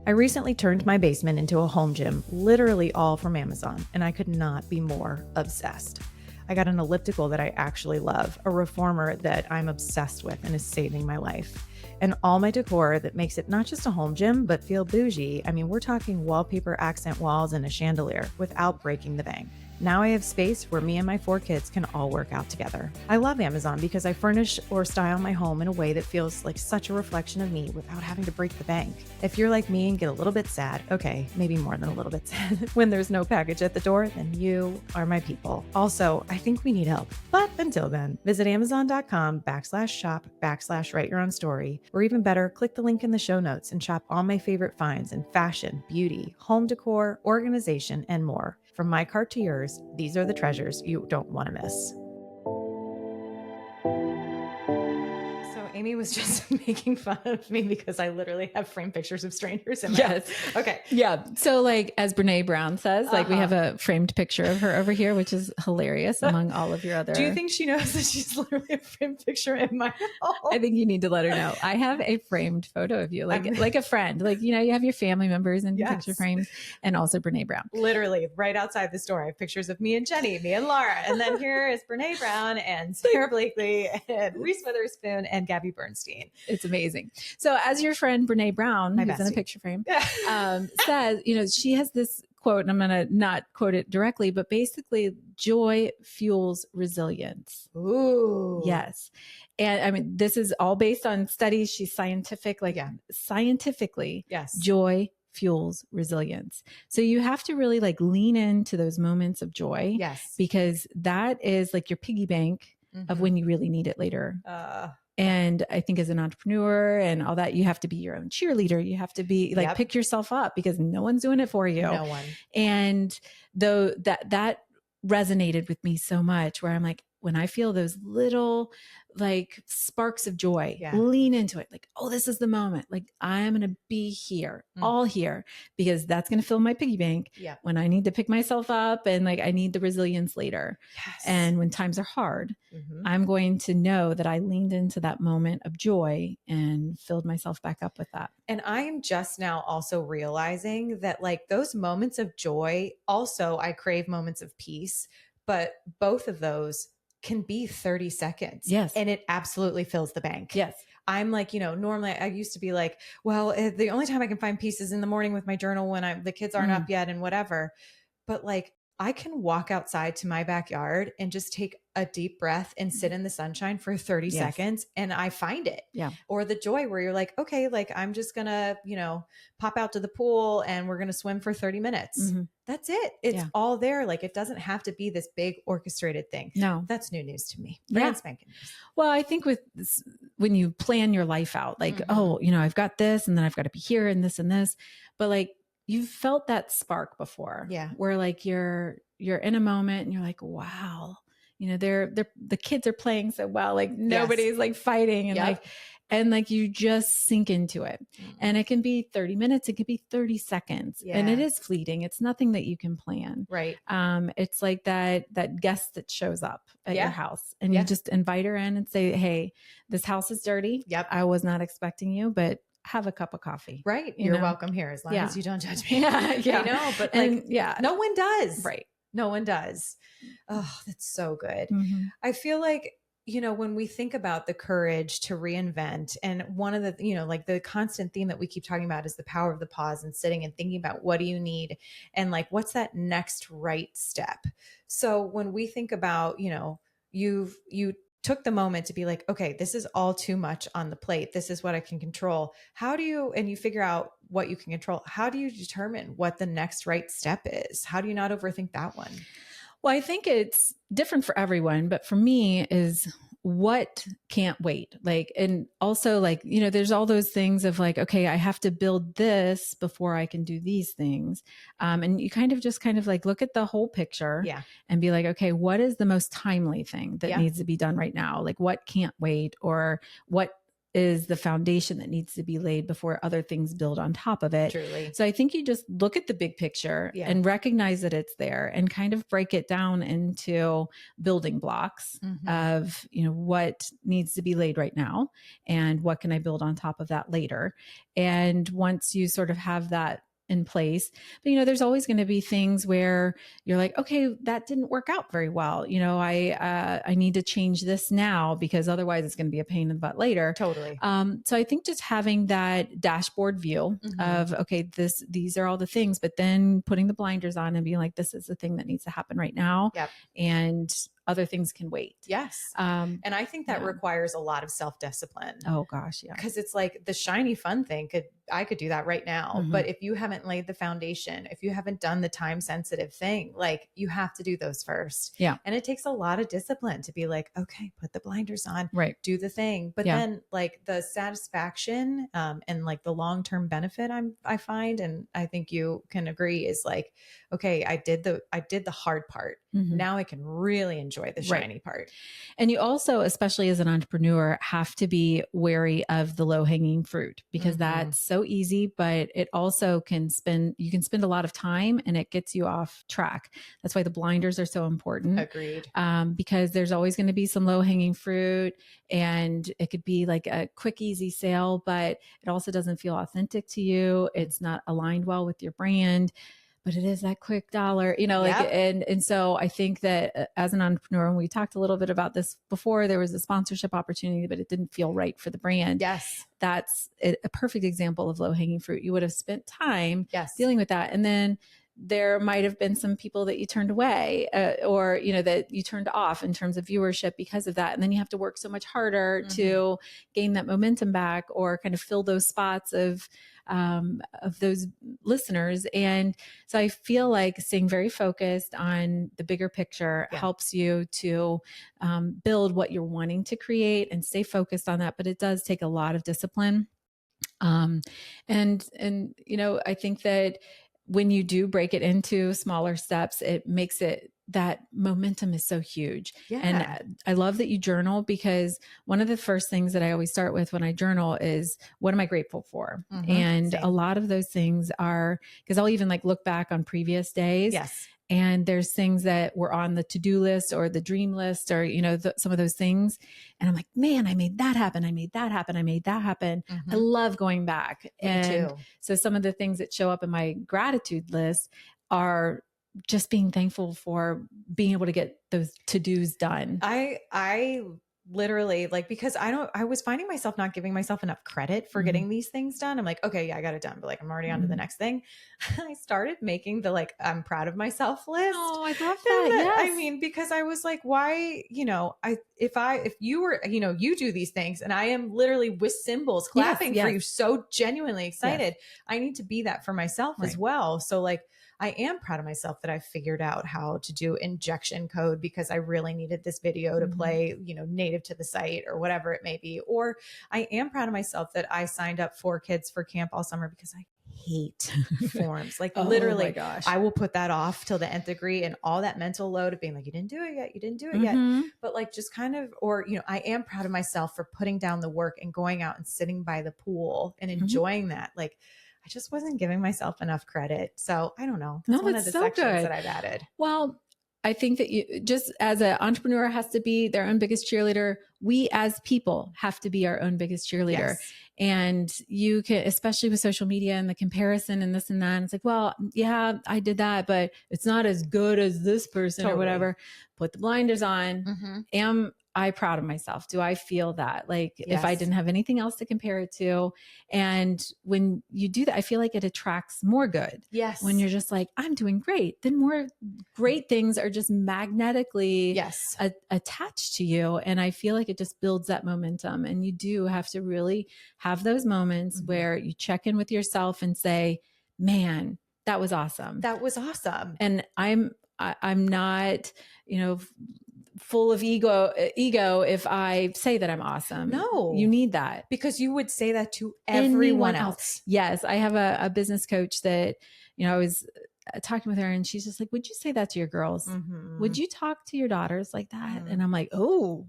I recently turned my basement into a home gym, literally all from Amazon, and I could not be more obsessed. I got an elliptical that I actually love, a reformer that I'm obsessed with and is saving my life, and all my decor that makes it not just a home gym, but feel bougie. I mean, we're talking wallpaper accent walls and a chandelier without breaking the bank. Now I have space where me and my 4 kids can all work out together. I love Amazon because I furnish or style my home in a way that feels like such a reflection of me without having to break the bank. If you're like me and get a little bit sad, okay, maybe more than a little bit sad, when there's no package at the door, then you are my people. Also, I think we need help. But until then, visit amazon.com/shop/write your own story, or even better, click the link in the show notes and shop all my favorite finds in fashion, beauty, home decor, organization, and more. From my cart to yours, these are the treasures you don't want to miss. So Amy was just making fun of me because I literally have framed pictures of strangers in my house. Okay. Yeah. So like as Brene Brown says, like we have a framed picture of her over here, which is hilarious among all of your other. Do you think she knows that she's literally a framed picture in my home? I think you need to let her know. I have a framed photo of you, like a friend. Like, you have your family members in picture frames, and also Brene Brown. Literally right outside the store, I have pictures of me and Jenny, me and Laura. And then here is Brene Brown and Sarah Blakely and Reese Witherspoon and Gabby Bernstein. It's amazing. So as your friend Brene Brown, who's in a picture frame, says, she has this quote, and I'm going to not quote it directly, but basically, joy fuels resilience. Ooh. Yes. And I mean, this is all based on studies. She's scientific, scientifically, joy fuels resilience. So you have to really like lean into those moments of joy. Yes. Because that is like your piggy bank of when you really need it later. And I think as an entrepreneur and all that, you have to be your own cheerleader. You have to be like, pick yourself up because no one's doing it for you. No one. And though that resonated with me so much, where I'm like, when I feel those little like sparks of joy, lean into it. Like, oh, this is the moment. Like I'm going to be here, all here, because that's going to fill my piggy bank when I need to pick myself up and like, I need the resilience later. Yes. And when times are hard, I'm going to know that I leaned into that moment of joy and filled myself back up with that. And I am just now also realizing that like those moments of joy, also I crave moments of peace, but both of those can be 30 seconds. Yes. And it absolutely fills the bank. Yes. I'm like, normally I used to be like, well, the only time I can find peace is in the morning with my journal when the kids aren't up yet and whatever. But like, I can walk outside to my backyard and just take a deep breath and sit in the sunshine for 30 seconds and I find it. Yeah. Or the joy where you're like, okay, like I'm just going to, pop out to the pool and we're going to swim for 30 minutes. That's it. It's all there. Like it doesn't have to be this big orchestrated thing. No. That's new news to me. Brand spanking news. Well, I think with this, when you plan your life out, like, oh, I've got this and then I've got to be here and this, but like, you've felt that spark before. Yeah. Where like you're in a moment and you're like, wow, the kids are playing so well. Like nobody's like fighting and like you just sink into it. And it can be 30 minutes. It could be 30 seconds and it is fleeting. It's nothing that you can plan. Right. It's like that guest that shows up at your house and you just invite her in and say, hey, this house is dirty. Yep. I was not expecting you, but have a cup of coffee. Right. You're welcome here as long as you don't judge me. I know, but like, no one does. Right. No one does. Oh, that's so good. I feel like, when we think about the courage to reinvent, and one of the, like the constant theme that we keep talking about is the power of the pause and sitting and thinking about what do you need and like, what's that next right step? So when we think about, you took the moment to be like, okay, this is all too much on the plate. This is what I can control. And you figure out what you can control. How do you determine what the next right step is? How do you not overthink that one? Well, I think it's different for everyone, but for me is what can't wait. Like, and also like, there's all those things of like, okay, I have to build this before I can do these things. And you kind of like look at the whole picture and be like, okay, what is the most timely thing that needs to be done right now? Like what can't wait, or what is the foundation that needs to be laid before other things build on top of it. Truly. So I think you just look at the big picture and recognize that it's there and kind of break it down into building blocks of, what needs to be laid right now and what can I build on top of that later. And once you sort of have that in place, but there's always going to be things where you're like, okay, that didn't work out very well. I need to change this now because otherwise it's going to be a pain in the butt later. Totally. So I think just having that dashboard view of, okay, these are all the things, but then putting the blinders on and being like, this is the thing that needs to happen right now. Yep. And other things can wait. Yes. And I think that requires a lot of self-discipline. Oh gosh. Yeah. Because it's like the shiny fun thing I could do that right now. But if you haven't laid the foundation, if you haven't done the time sensitive thing, like you have to do those first. Yeah. And it takes a lot of discipline to be like, okay, put the blinders on, right, do the thing. But then like the satisfaction and like the long-term benefit I find, and I think you can agree, is like, okay, I did the hard part. Now I can really enjoy the shiny part. And you also, especially as an entrepreneur, have to be wary of the low hanging fruit because that's so easy, but it also you can spend a lot of time and it gets you off track. That's why the blinders are so important. Agreed. Because there's always going to be some low hanging fruit and it could be like a quick, easy sale, but it also doesn't feel authentic to you. It's not aligned well with your brand. But it is that quick dollar, and so I think that as an entrepreneur, and we talked a little bit about this before, there was a sponsorship opportunity, but it didn't feel right for the brand. Yes. That's a perfect example of low hanging fruit. You would have spent time dealing with that. And then there might have been some people that you turned away or, that you turned off in terms of viewership because of that. And then you have to work so much harder to gain that momentum back or kind of fill those spots of those listeners. And so I feel like staying very focused on the bigger picture helps you to build what you're wanting to create and stay focused on that. But it does take a lot of discipline. And I think that when you do break it into smaller steps, it makes it, that momentum is so huge. Yeah. And I love that you journal, because one of the first things that I always start with when I journal is, what am I grateful for? And Same. a lot of those things are, because I'll even like look back on previous days. Yes. And there's things that were on the to-do list or the dream list or, some of those things. And I'm like, man, I made that happen. I made that happen. I made that happen. I love going back. Me too. So some of the things that show up in my gratitude list are just being thankful for being able to get those to-dos done. I literally, like, because I was finding myself not giving myself enough credit for getting these things done. I'm like, okay, yeah, I got it done, but like, I'm already on to the next thing. I started making the, like, I'm proud of myself list. Oh, I love that. Yes. I mean, because I was like, why, if you were, you do these things and I am literally with cymbals clapping for you, so genuinely excited. I need to be that for myself as well. So like, I am proud of myself that I figured out how to do injection code, because I really needed this video to play, native to the site or whatever it may be. Or I am proud of myself that I signed up 4 kids for camp all summer, because I hate forms. Like literally, my gosh. I will put that off till the nth degree, and all that mental load of being like, you didn't do it yet. You didn't do it yet. But like, just kind of, or, I am proud of myself for putting down the work and going out and sitting by the pool and enjoying that. Like, I just wasn't giving myself enough credit. So I don't know. That's one of the sections that I've added. Well, I think that you, just as an entrepreneur has to be their own biggest cheerleader, we as people have to be our own biggest cheerleader. Yes. And you can, especially with social media and the comparison and this and that, and it's like, well, yeah, I did that, but it's not as good as this person or whatever. Put the blinders on. Am I proud of myself? Do I feel that? Like, if I didn't have anything else to compare it to? And when you do that, I feel like it attracts more good. Yes. When you're just like, I'm doing great, then more great things are just magnetically attached to you. And I feel like it just builds that momentum. And you do have to really have those moments where you check in with yourself and say, man, that was awesome. That was awesome. And I'm not, full of ego if I say that I'm awesome. No, you need that, because you would say that to everyone else. Yes. I have a business coach that, I was talking with her, and she's just like, would you say that to your girls? Would you talk to your daughters like that? And I'm like, oh,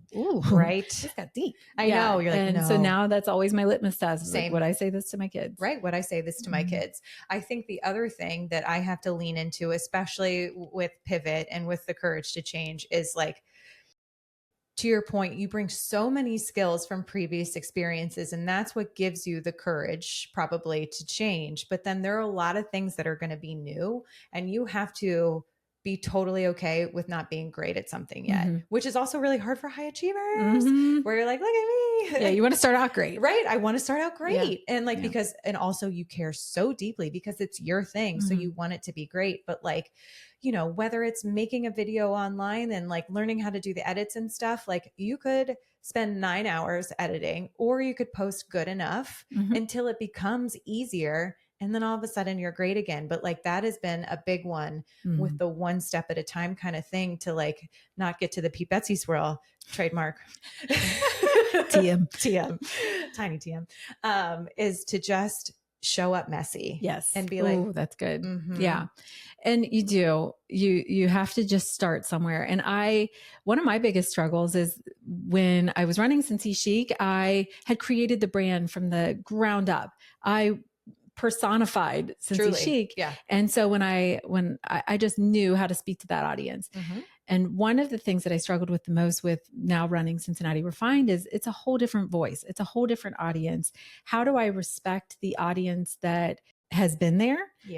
right. This got deep. I know. You're like, and no. So now that's always my litmus test. Same. Like, would I say this to my kids? Right. Would I say this to my kids? I think the other thing that I have to lean into, especially with Pivot and with the courage to change, is like, to your point, you bring so many skills from previous experiences, and that's what gives you the courage probably to change. But then there are a lot of things that are going to be new, and you have to be totally okay with not being great at something yet, which is also really hard for high achievers, where you're like, look at me. Yeah. You want to start out great. Right. I want to start out great. And like, because, and also you care so deeply because it's your thing. So you want it to be great, but like, whether it's making a video online and like learning how to do the edits and stuff, like you could spend 9 hours editing, or you could post good enough until it becomes easier. And then all of a sudden you're great again. But like, that has been a big one with the one step at a time kind of thing, to like not get to the Pete Betsy swirl trademark. TM, tiny TM, is to just show up messy. Yes. And be like, oh, that's good. Yeah. And you have to just start somewhere. And one of my biggest struggles is when I was running Cincy Chic, I had created the brand from the ground up. I personified Cincy Chic. Yeah. And so when I just knew how to speak to that audience. And one of the things that I struggled with the most with now running Cincinnati Refined is it's a whole different voice. It's a whole different audience. How do I respect the audience that has been there,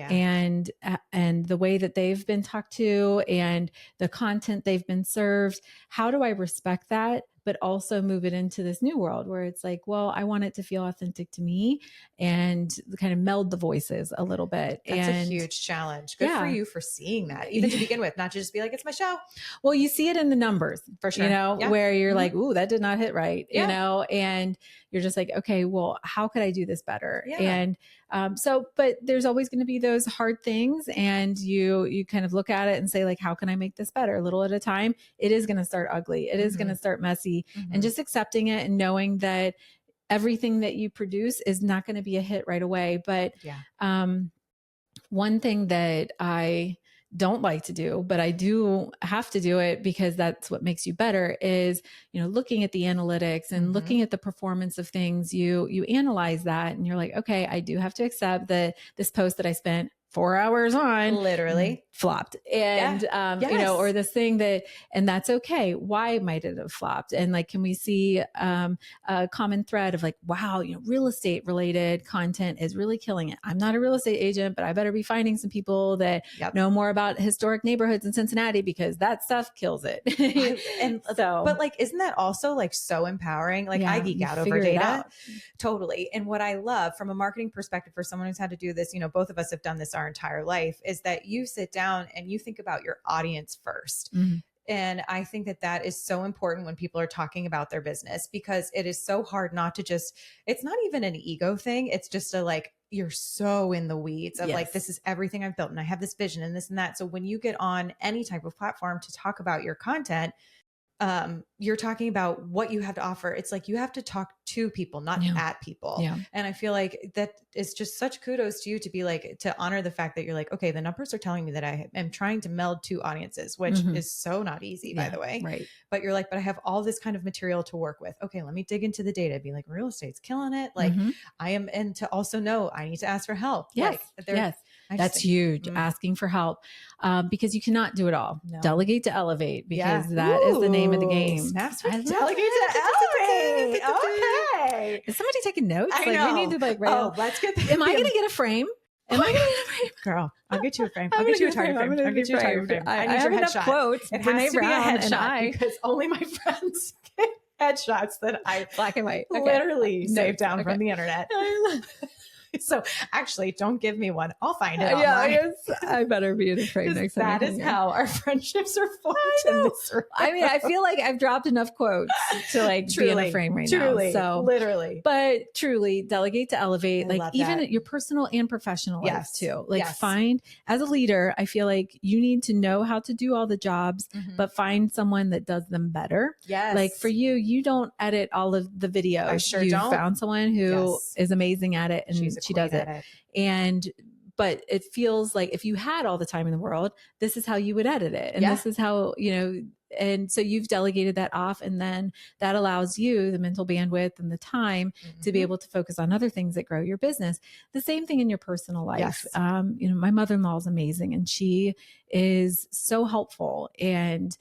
and the way that they've been talked to and the content they've been served? How do I respect that, but also move it into this new world where it's like, well, I want it to feel authentic to me and kind of meld the voices a little bit. That's a huge challenge. Good for you for seeing that, even to begin with, not to just be like, it's my show. Well, you see it in the numbers for sure, where you're like, ooh, that did not hit right, and you're just like, okay, well, how could I do this better? And but there's always going to be those hard things, and you kind of look at it and say, like, how can I make this better? A little at a time. It is going to start ugly. It is going to start messy, and just accepting it and knowing that everything that you produce is not going to be a hit right away. But one thing that I don't like to do, but I do have to do it because that's what makes you better, is, looking at the analytics and looking at the performance of things. You analyze that and you're like, okay, I do have to accept that this post that I spent 4 hours on literally flopped, and or this thing and that's okay. Why might it have flopped? And like, can we see a common thread of like, wow, real estate related content is really killing it. I'm not a real estate agent, but I better be finding some people that know more about historic neighborhoods in Cincinnati, because that stuff kills it. But like, isn't that also like so empowering? Like, I geek out over data. Totally. And what I love from a marketing perspective for someone who's had to do this, both of us have done this our entire life, is that you sit down and you think about your audience first. And I think that is so important when people are talking about their business, because it is so hard not to it's not even an ego thing. It's just you're so in the weeds of like, this is everything I've built and I have this vision and this and that. So when you get on any type of platform to talk about your content, you're talking about what you have to offer. It's like, you have to talk to people, not at people. And I feel like that is just such kudos to you to be like, to honor the fact that you're like, okay, the numbers are telling me that I am trying to meld two audiences, which is so not easy, by the way. Right. But you're like, but I have all this kind of material to work with. Okay, let me dig into the data, be like, real estate's killing it. Like I am, and to also know I need to ask for help. That's huge. Asking for help, because you cannot do it all. Delegate to elevate, because that is the name of the game. Snaps for delegate to elevate. Okay. Is somebody taking notes? I know. We need to write. Let's get that. Am I going to get a frame? Am I going to get a frame? Girl, I'll get you a frame. I'll get you a target frame. I'll get you a target frame. I need your headshot. Quotes. It has to be a headshot, because only my friends get headshots that I black and white literally saved down from the internet. So actually, don't give me one. I'll find it. I better be in a frame next time. That is how our friendships are formed in this room. I mean, I feel like I've dropped enough quotes to be in a frame right now. So literally, but truly, delegate to elevate. Like even your personal and professional life too. Like find, as a leader, I feel like you need to know how to do all the jobs, but find someone that does them better. Like for you, you don't edit all of the videos. I sure you don't. Found someone who is amazing at it, and she does it. But it feels like if you had all the time in the world, this is how you would edit it. And this is how, and so you've delegated that off, and then that allows you the mental bandwidth and the time to be able to focus on other things that grow your business. The same thing in your personal life. My mother-in-law is amazing, and she is so helpful. And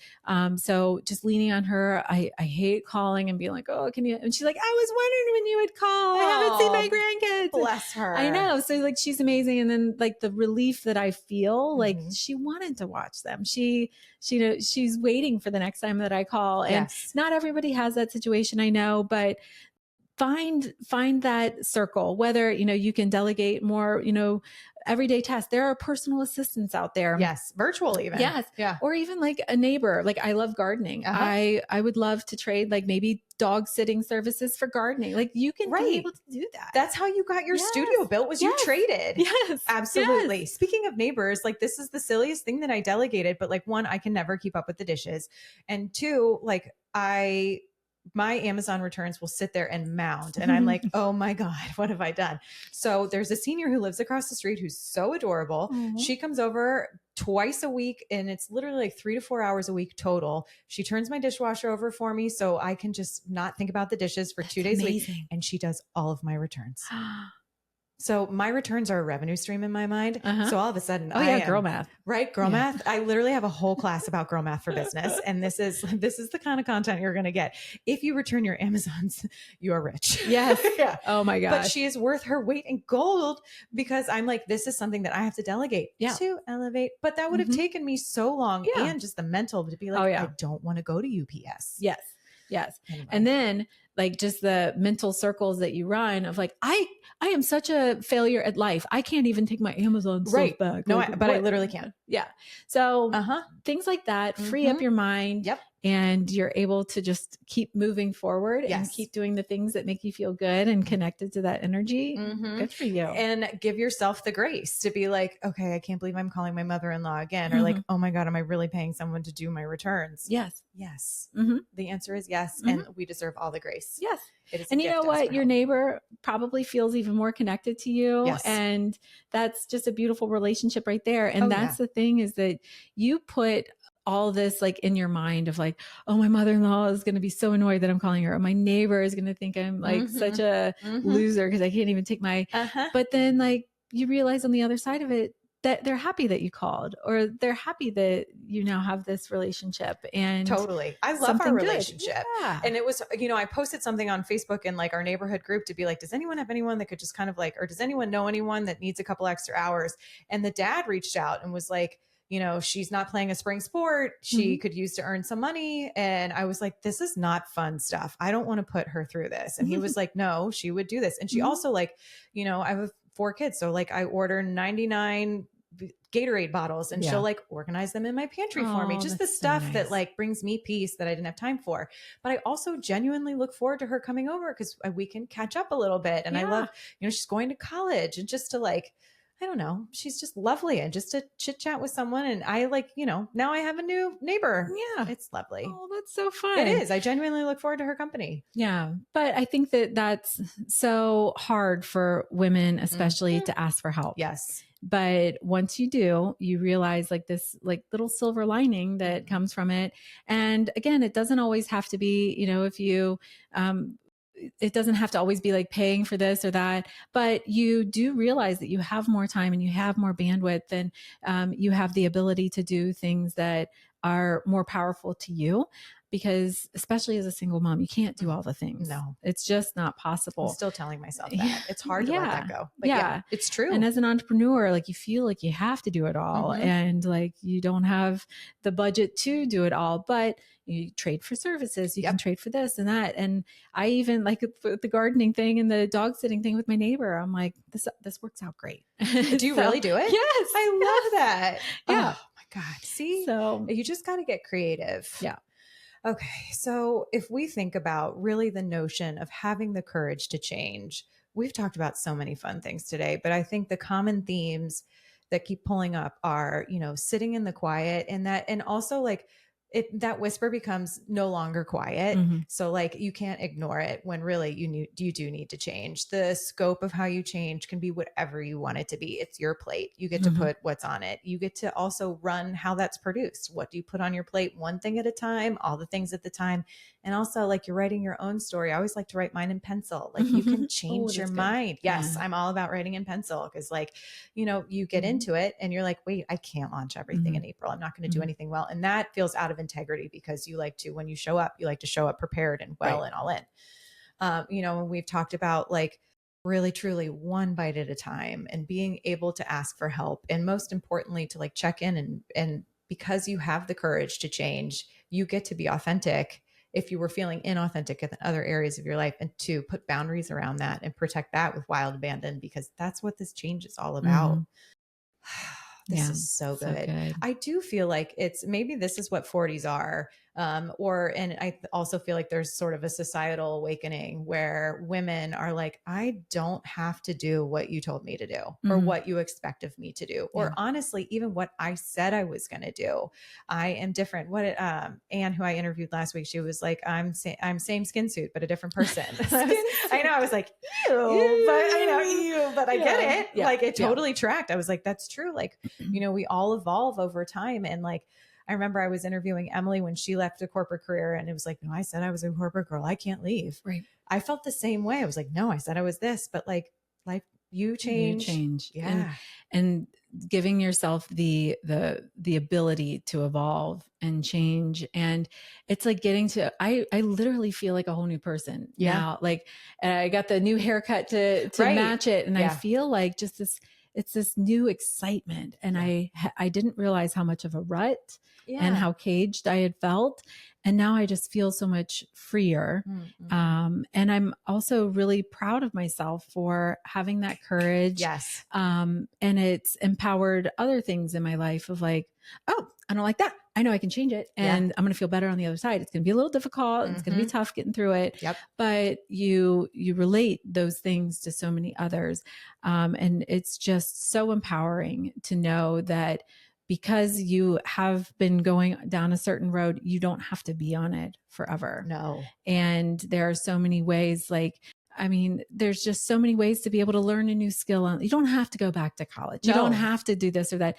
so just leaning on her, I hate calling and being like, oh, can you? And she's like, I was wondering when you would call. I haven't seen my grandkids. Bless her. I know. So like, she's amazing. And then like the relief that I feel, like she wanted to watch them. She's waiting for the next time that I call. And not everybody has that situation, I know, but find that circle, whether, you can delegate more, everyday tasks. There are personal assistants out there. Yes. Virtual even. Yes. Yeah. Or even like a neighbor. Like I love gardening. I would love to trade like maybe dog sitting services for gardening. Like you can be able to do that. That's how you got your studio built, was you traded. Yes. Absolutely. Yes. Speaking of neighbors, like this is the silliest thing that I delegated, but like one, I can never keep up with the dishes. And two, like my Amazon returns will sit there and mound. And I'm like, oh my God, what have I done? So there's a senior who lives across the street who's so adorable. She comes over twice a week, and it's literally like 3 to 4 hours a week total. She turns my dishwasher over for me so I can just not think about the dishes for 2 days a week. And she does all of my returns. So my returns are a revenue stream in my mind. So all of a sudden, girl math, right? Girl math. I literally have a whole class about girl math for business. And this is the kind of content you're going to get. If you return your Amazons, you are rich. Yes. Oh my gosh. But she is worth her weight in gold, because I'm like, this is something that I have to delegate to elevate. But that would have taken me so long, and just the mental to be like, I don't want to go to UPS. Yes. Yes. Anyway. And then like just the mental circles that you run of like, I am such a failure at life. I can't even take my Amazon stuff back. No, like, but I literally can't. Yeah. So Uh-huh. things like that free up your mind. Yep. And you're able to just keep moving forward Yes. and keep doing the things that make you feel good and connected to that energy. Good for you. And give yourself the grace to be like, okay, I can't believe I'm calling my mother-in-law again. Or like, oh my God, am I really paying someone to do my returns? Yes. Yes. The answer is yes. And we deserve all the grace. Yes. It is and you know what? Your neighbor probably feels even more connected to you. Yes. And that's just a beautiful relationship right there. And that's the thing, is that you put all this like in your mind of like, oh, my mother-in-law is going to be so annoyed that I'm calling her. Or my neighbor is going to think I'm like such a loser because I can't even take my, but then like you realize on the other side of it, that they're happy that you called, or they're happy that you now have this relationship. And totally. I love our relationship. Yeah. And it was, you know, I posted something on Facebook in like our neighborhood group to be like, does anyone have anyone that could just kind of like, or does anyone know anyone that needs a couple extra hours? And the dad reached out and was like, you know, she's not playing a spring sport. She could use to earn some money. And I was like, this is not fun stuff. I don't want to put her through this. And he was like, no, she would do this. And she also like, you know, I have 4 kids. So like I order 99 Gatorade bottles and she'll like organize them in my pantry for me. Just the stuff that like brings me peace that I didn't have time for. But I also genuinely look forward to her coming over because we can catch up a little bit. And I love, you know, she's going to college and just to like, I don't know, she's just lovely and just to chit chat with someone. And I like, you know, now I have a new neighbor. Yeah. It's lovely. Oh, that's so fun. It is. I genuinely look forward to her company. Yeah. But I think that that's so hard for women, especially to ask for help. Yes. But once you do, you realize like this like little silver lining that comes from it. And again, it doesn't always have to be, you know, if you, it doesn't have to always be like paying for this or that, but you do realize that you have more time and you have more bandwidth and you have the ability to do things that are more powerful to you. Because especially as a single mom, you can't do all the things. No, it's just not possible. I'm still telling myself that. It's hard to let that go. But yeah, it's true. And as an entrepreneur, like you feel like you have to do it all and like you don't have the budget to do it all, but you trade for services, you can trade for this and that. And I even like the gardening thing and the dog sitting thing with my neighbor, I'm like, this works out great. Do you really do it? Yes. I love that. Yeah. Oh my God. See, so you just got to get creative. Yeah. Okay. So if we think about really the notion of having the courage to change, we've talked about so many fun things today, but I think the common themes that keep pulling up are, you know, sitting in the quiet and that, and also like that whisper becomes no longer quiet. So like you can't ignore it when really you do need to change. The scope of how you change can be whatever you want it to be. It's your plate. You get to put what's on it. You get to also run how that's produced. What do you put on your plate? One thing at a time, all the things at the time. And also like you're writing your own story. I always like to write mine in pencil. Like you can change your mind. Yes. I'm all about writing in pencil because like, you know, you get into it and you're like, wait, I can't launch everything in April. I'm not going to do anything well. And that feels out of integrity because you like to, when you show up, you like to show up prepared and well and all in. You know, and we've talked about like really truly one bite at a time and being able to ask for help. And most importantly, to like check in and because you have the courage to change, you get to be authentic if you were feeling inauthentic in other areas of your life, and to put boundaries around that and protect that with wild abandon, because that's what this change is all about. This is so good. I do feel like it's maybe this is what 40s are. And I also feel like there's sort of a societal awakening where women are like, I don't have to do what you told me to do or what you expect of me to do, or honestly, even what I said I was going to do. I am different. Anne, who I interviewed last week, she was like, I'm same skin suit, but a different person. I know. I was like, ew, but I get it. Yeah. Like it totally tracked. I was like, that's true. Like, you know, we all evolve over time. And like, I remember I was interviewing Emily when she left a corporate career and it was like, no, I said I was a corporate girl. I can't leave. Right. I felt the same way. I was like, no, I said I was this, but like life, you change. Yeah. And giving yourself the ability to evolve and change. And it's like getting to, I literally feel like a whole new person now. Like I got the new haircut to match it. And I feel like just this, it's this new excitement. And I didn't realize how much of a rut and how caged I had felt. And now I just feel so much freer. And I'm also really proud of myself for having that courage. Yes. And it's empowered other things in my life of like, oh, I don't like that. I know I can change it and I'm going to feel better on the other side. It's going to be a little difficult. It's going to be tough getting through it. But you relate those things to so many others. And it's just so empowering to know that because you have been going down a certain road, you don't have to be on it forever. No. And there are so many ways, like, I mean, there's just so many ways to be able to learn a new skill. You don't have to go back to college. You don't have to do this or that.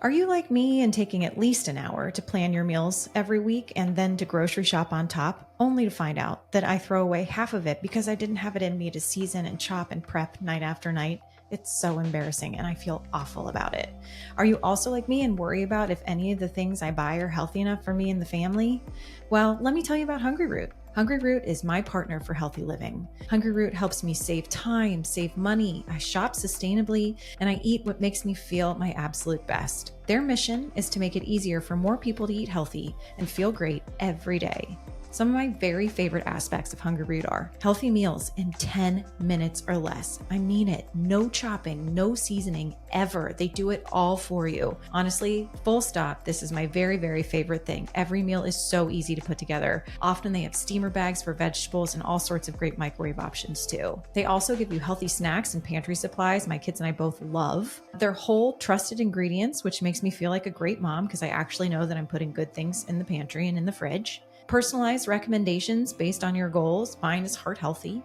Are you like me and taking at least an hour to plan your meals every week and then to grocery shop on top, only to find out that I throw away half of it because I didn't have it in me to season and chop and prep night after night? It's so embarrassing and I feel awful about it. Are you also like me and worry about if any of the things I buy are healthy enough for me and the family? Well, let me tell you about Hungry Root. Hungry Root is my partner for healthy living. Hungry Root helps me save time, save money. I shop sustainably, and I eat what makes me feel my absolute best. Their mission is to make it easier for more people to eat healthy and feel great every day. Some of my very favorite aspects of Hungry Root are healthy meals in 10 minutes or less. I mean it. No chopping, no seasoning, ever. They do it all for you. Honestly, full stop. This is my very, very favorite thing. Every meal is so easy to put together. Often they have steamer bags for vegetables and all sorts of great microwave options too. They also give you healthy snacks and pantry supplies my kids and I both love. They're whole, trusted ingredients, which makes me feel like a great mom because I actually know that I'm putting good things in the pantry and in the fridge. Personalized recommendations based on your goals. Mine is heart healthy,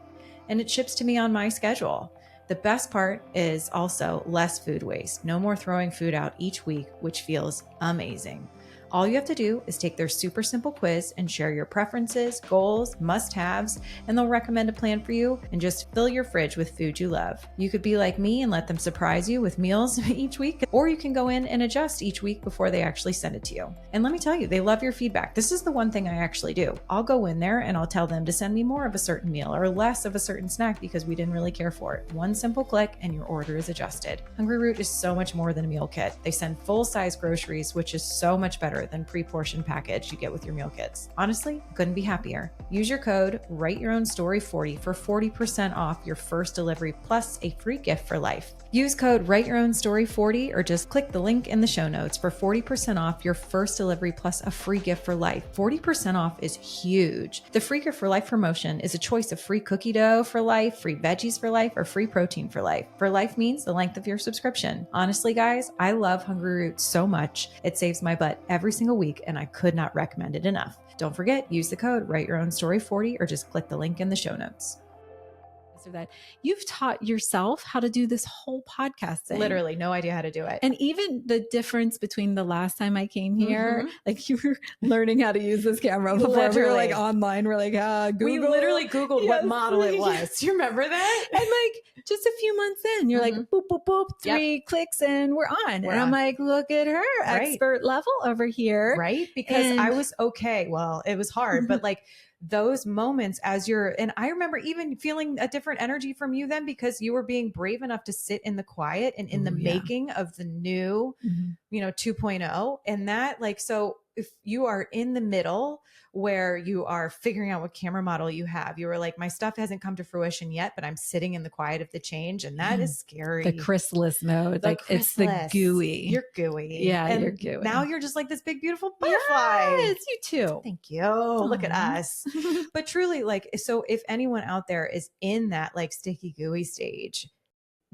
and it ships to me on my schedule. The best part is also less food waste. No more throwing food out each week, which feels amazing. All you have to do is take their super simple quiz and share your preferences, goals, must-haves, and they'll recommend a plan for you and just fill your fridge with food you love. You could be like me and let them surprise you with meals each week, or you can go in and adjust each week before they actually send it to you. And let me tell you, they love your feedback. This is the one thing I actually do. I'll go in there and I'll tell them to send me more of a certain meal or less of a certain snack because we didn't really care for it. One simple click and your order is adjusted. Hungry Root is so much more than a meal kit. They send full-size groceries, which is so much better than pre-portioned package you get with your meal kits. Honestly, couldn't be happier. Use your code WriteYourOwnStory40 for 40% off your first delivery plus a free gift for life. Use code WriteYourOwnStory40 or just click the link in the show notes for 40% off your first delivery plus a free gift for life. 40% off is huge. The free gift for life promotion is a choice of free cookie dough for life, free veggies for life, or free protein for life. For life means the length of your subscription. Honestly, guys, I love Hungry Root so much. It saves my butt every single week, and I could not recommend it enough. Don't forget, use the code WriteYourOwnStory40 or just click the link in the show notes. Or that you've taught yourself how to do this whole podcast thing. Literally no idea how to do it. And even the difference between the last time I came here, like you were learning how to use this camera before. Literally. We were like online. We're like, Google. We literally Googled what model it was. Do you remember that? And like just a few months in, you're like, boop, boop, boop, 3 clicks and we're on. And I'm like, look at her, expert level over here. Right? Because I was okay. Well, it was hard, but like those moments as and I remember even feeling a different energy from you then because you were being brave enough to sit in the quiet and in the making of the new, 2.0. And that like, so if you are in the middle where you are figuring out what camera model you have, you were like, my stuff hasn't come to fruition yet, but I'm sitting in the quiet of the change. And that is scary. The chrysalis mode. It's the gooey. You're gooey. Yeah, and you're gooey. Now you're just like this big, beautiful butterfly. Yes, you too. Thank you. Aww. Look at us. But truly, like, so if anyone out there is in that like sticky, gooey stage,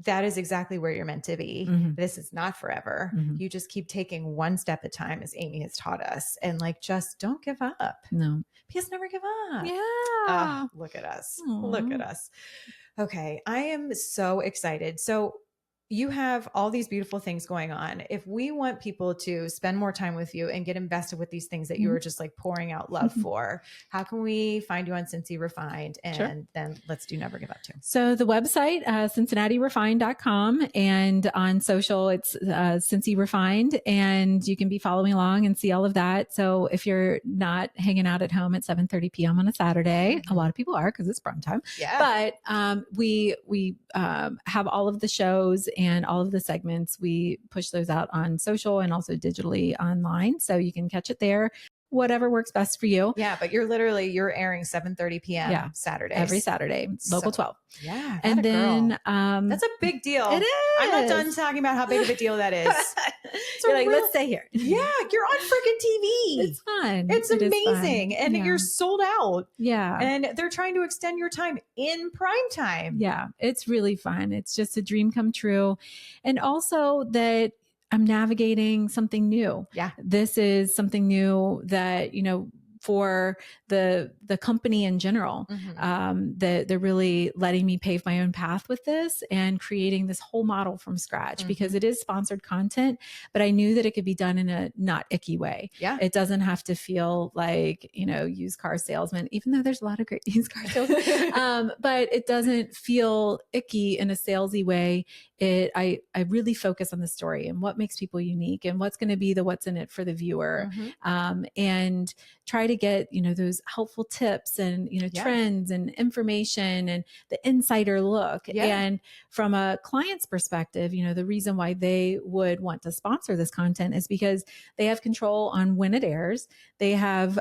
that is exactly where you're meant to be. This is not forever. You just keep taking one step at a time, as Amy has taught us. And like, just don't give up. No. Because never give up. Yeah. Look at us. Aww. Look at us. Okay. I am so excited. So you have all these beautiful things going on. If we want people to spend more time with you and get invested with these things that you were just like pouring out love for, how can we find you on Cincinnati Refined? And then let's do Never Give Up too. So the website, CincinnatiRefined.com, and on social, it's Cincy Refined, and you can be following along and see all of that. So if you're not hanging out at home at 7:30 p.m. on a Saturday, a lot of people are because it's prime time. Yeah. But we have all of the shows and all of the segments. We push those out on social and also digitally online, so you can catch it there. Whatever works best for you. Yeah, but you're airing 7:30 p.m. Saturdays. Every Saturday, local 12. Yeah. And then that's a big deal. It is. I'm not done talking about how big of a deal that is. You're like, let's stay here. Yeah, you're on freaking TV. It's fun. It's amazing. Fun. And you're sold out. Yeah. And they're trying to extend your time in prime time. Yeah. It's really fun. It's just a dream come true. And also that I'm navigating something new. Yeah. This is something new that, for the company in general, that they're really letting me pave my own path with this and creating this whole model from scratch, because it is sponsored content, but I knew that it could be done in a not icky way. Yeah. It doesn't have to feel like, used car salesman, even though there's a lot of great used car salesmen, but it doesn't feel icky in a salesy way. I really focus on the story and what makes people unique and what's going to be the what's in it for the viewer, and try to get, those helpful tips and, trends and information and the insider look. Yeah. And from a client's perspective, the reason why they would want to sponsor this content is because they have control on when it airs. They have,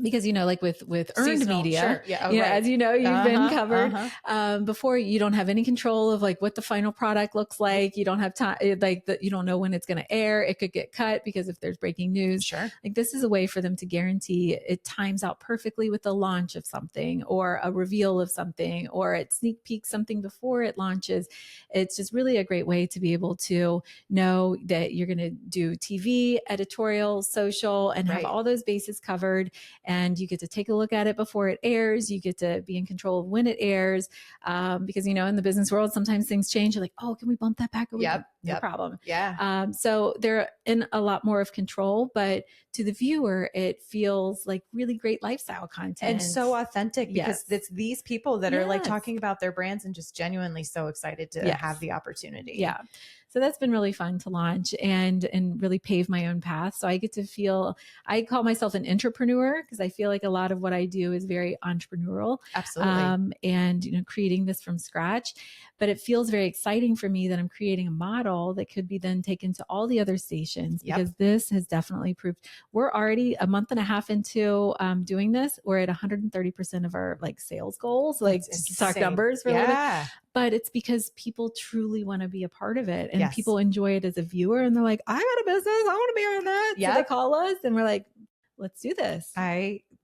because, like with earned Seasonal, media, sure. Yeah, right. As you've been covered before, you don't have any control of like what the final product looks like. You don't have time, you don't know when it's going to air. It could get cut because if there's breaking news, sure. Like this is a way for them to guarantee it times out perfectly with the launch of something or a reveal of something, or it sneak peeks something before it launches. It's just really a great way to be able to know that you're going to do TV, editorial, social, and have all those bases covered. And you get to take a look at it before it airs. You get to be in control of when it airs. Because, in the business world, sometimes things change. You're like, oh, can we bump that back a week? No problem. Yeah. So they're in a lot more of control, but to the viewer, it feels like really great lifestyle content. And so authentic, because it's these people that are like talking about their brands and just genuinely so excited to have the opportunity. Yeah. So that's been really fun to launch and really pave my own path. So I get to feel, I call myself an entrepreneur because I feel like a lot of what I do is very entrepreneurial. Absolutely. And, creating this from scratch, but it feels very exciting for me that I'm creating a model that could be then taken to all the other stations, because this has definitely proved we're already a month and a half into doing this. We're at 130% of our like sales goals, like just to talk numbers for a little bit. But it's because people truly want to be a part of it, and people enjoy it as a viewer, and they're like, I got a business, I want to be on that. So they call us and we're like, let's do this.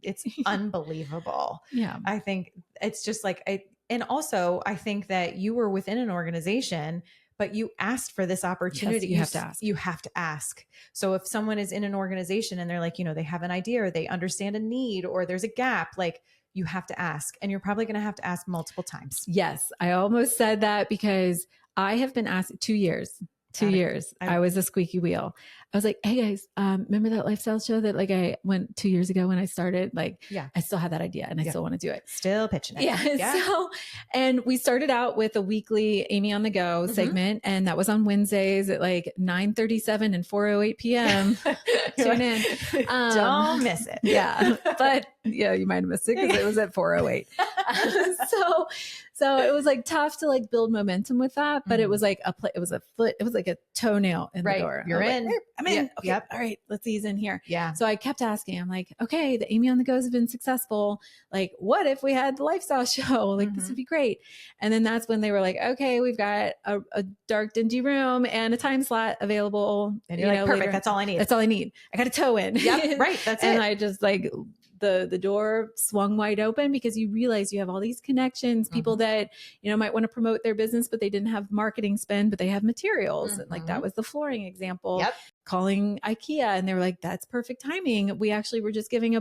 It's unbelievable. Yeah. I think it's just like, and also I think that you were within an organization, but you asked for this opportunity. Yes, you have to ask. You have to ask. So if someone is in an organization and they're like, they have an idea or they understand a need or there's a gap, like you have to ask, and you're probably going to have to ask multiple times. Yes. I almost said that because I have been asked 2 years. 2 years. I was a squeaky wheel. I was like, hey guys, remember that lifestyle show that like I went 2 years ago when I started? Like, I still have that idea and I still want to do it. Still pitching it. Yeah. So, and we started out with a weekly Amy on the Go segment, and that was on Wednesdays at like 9:37 and 4:08 p.m. Tune in. Don't miss it. Yeah. But you might have missed it because it was at 4:08. So it was like tough to like build momentum with that, but it was like it was like a toenail in the door. You're in. Like, I'm in. Okay. Yep. All right. Let's ease in here. Yeah. So I kept asking, I'm like, okay, the Amy on the Go's have been successful. Like, what if we had the lifestyle show? Like, this would be great. And then that's when they were like, okay, we've got a dark, dingy room and a time slot available. And you're like, perfect. Later. That's all I need. That's all I need. I got a toe in. Yep. Right. That's it. And I just like the door swung wide open, because you realize you have all these connections, people that, might want to promote their business, but they didn't have marketing spend, but they have materials. And like that was the flooring example. Yep. Calling IKEA, and they were like, that's perfect timing. We actually were just given a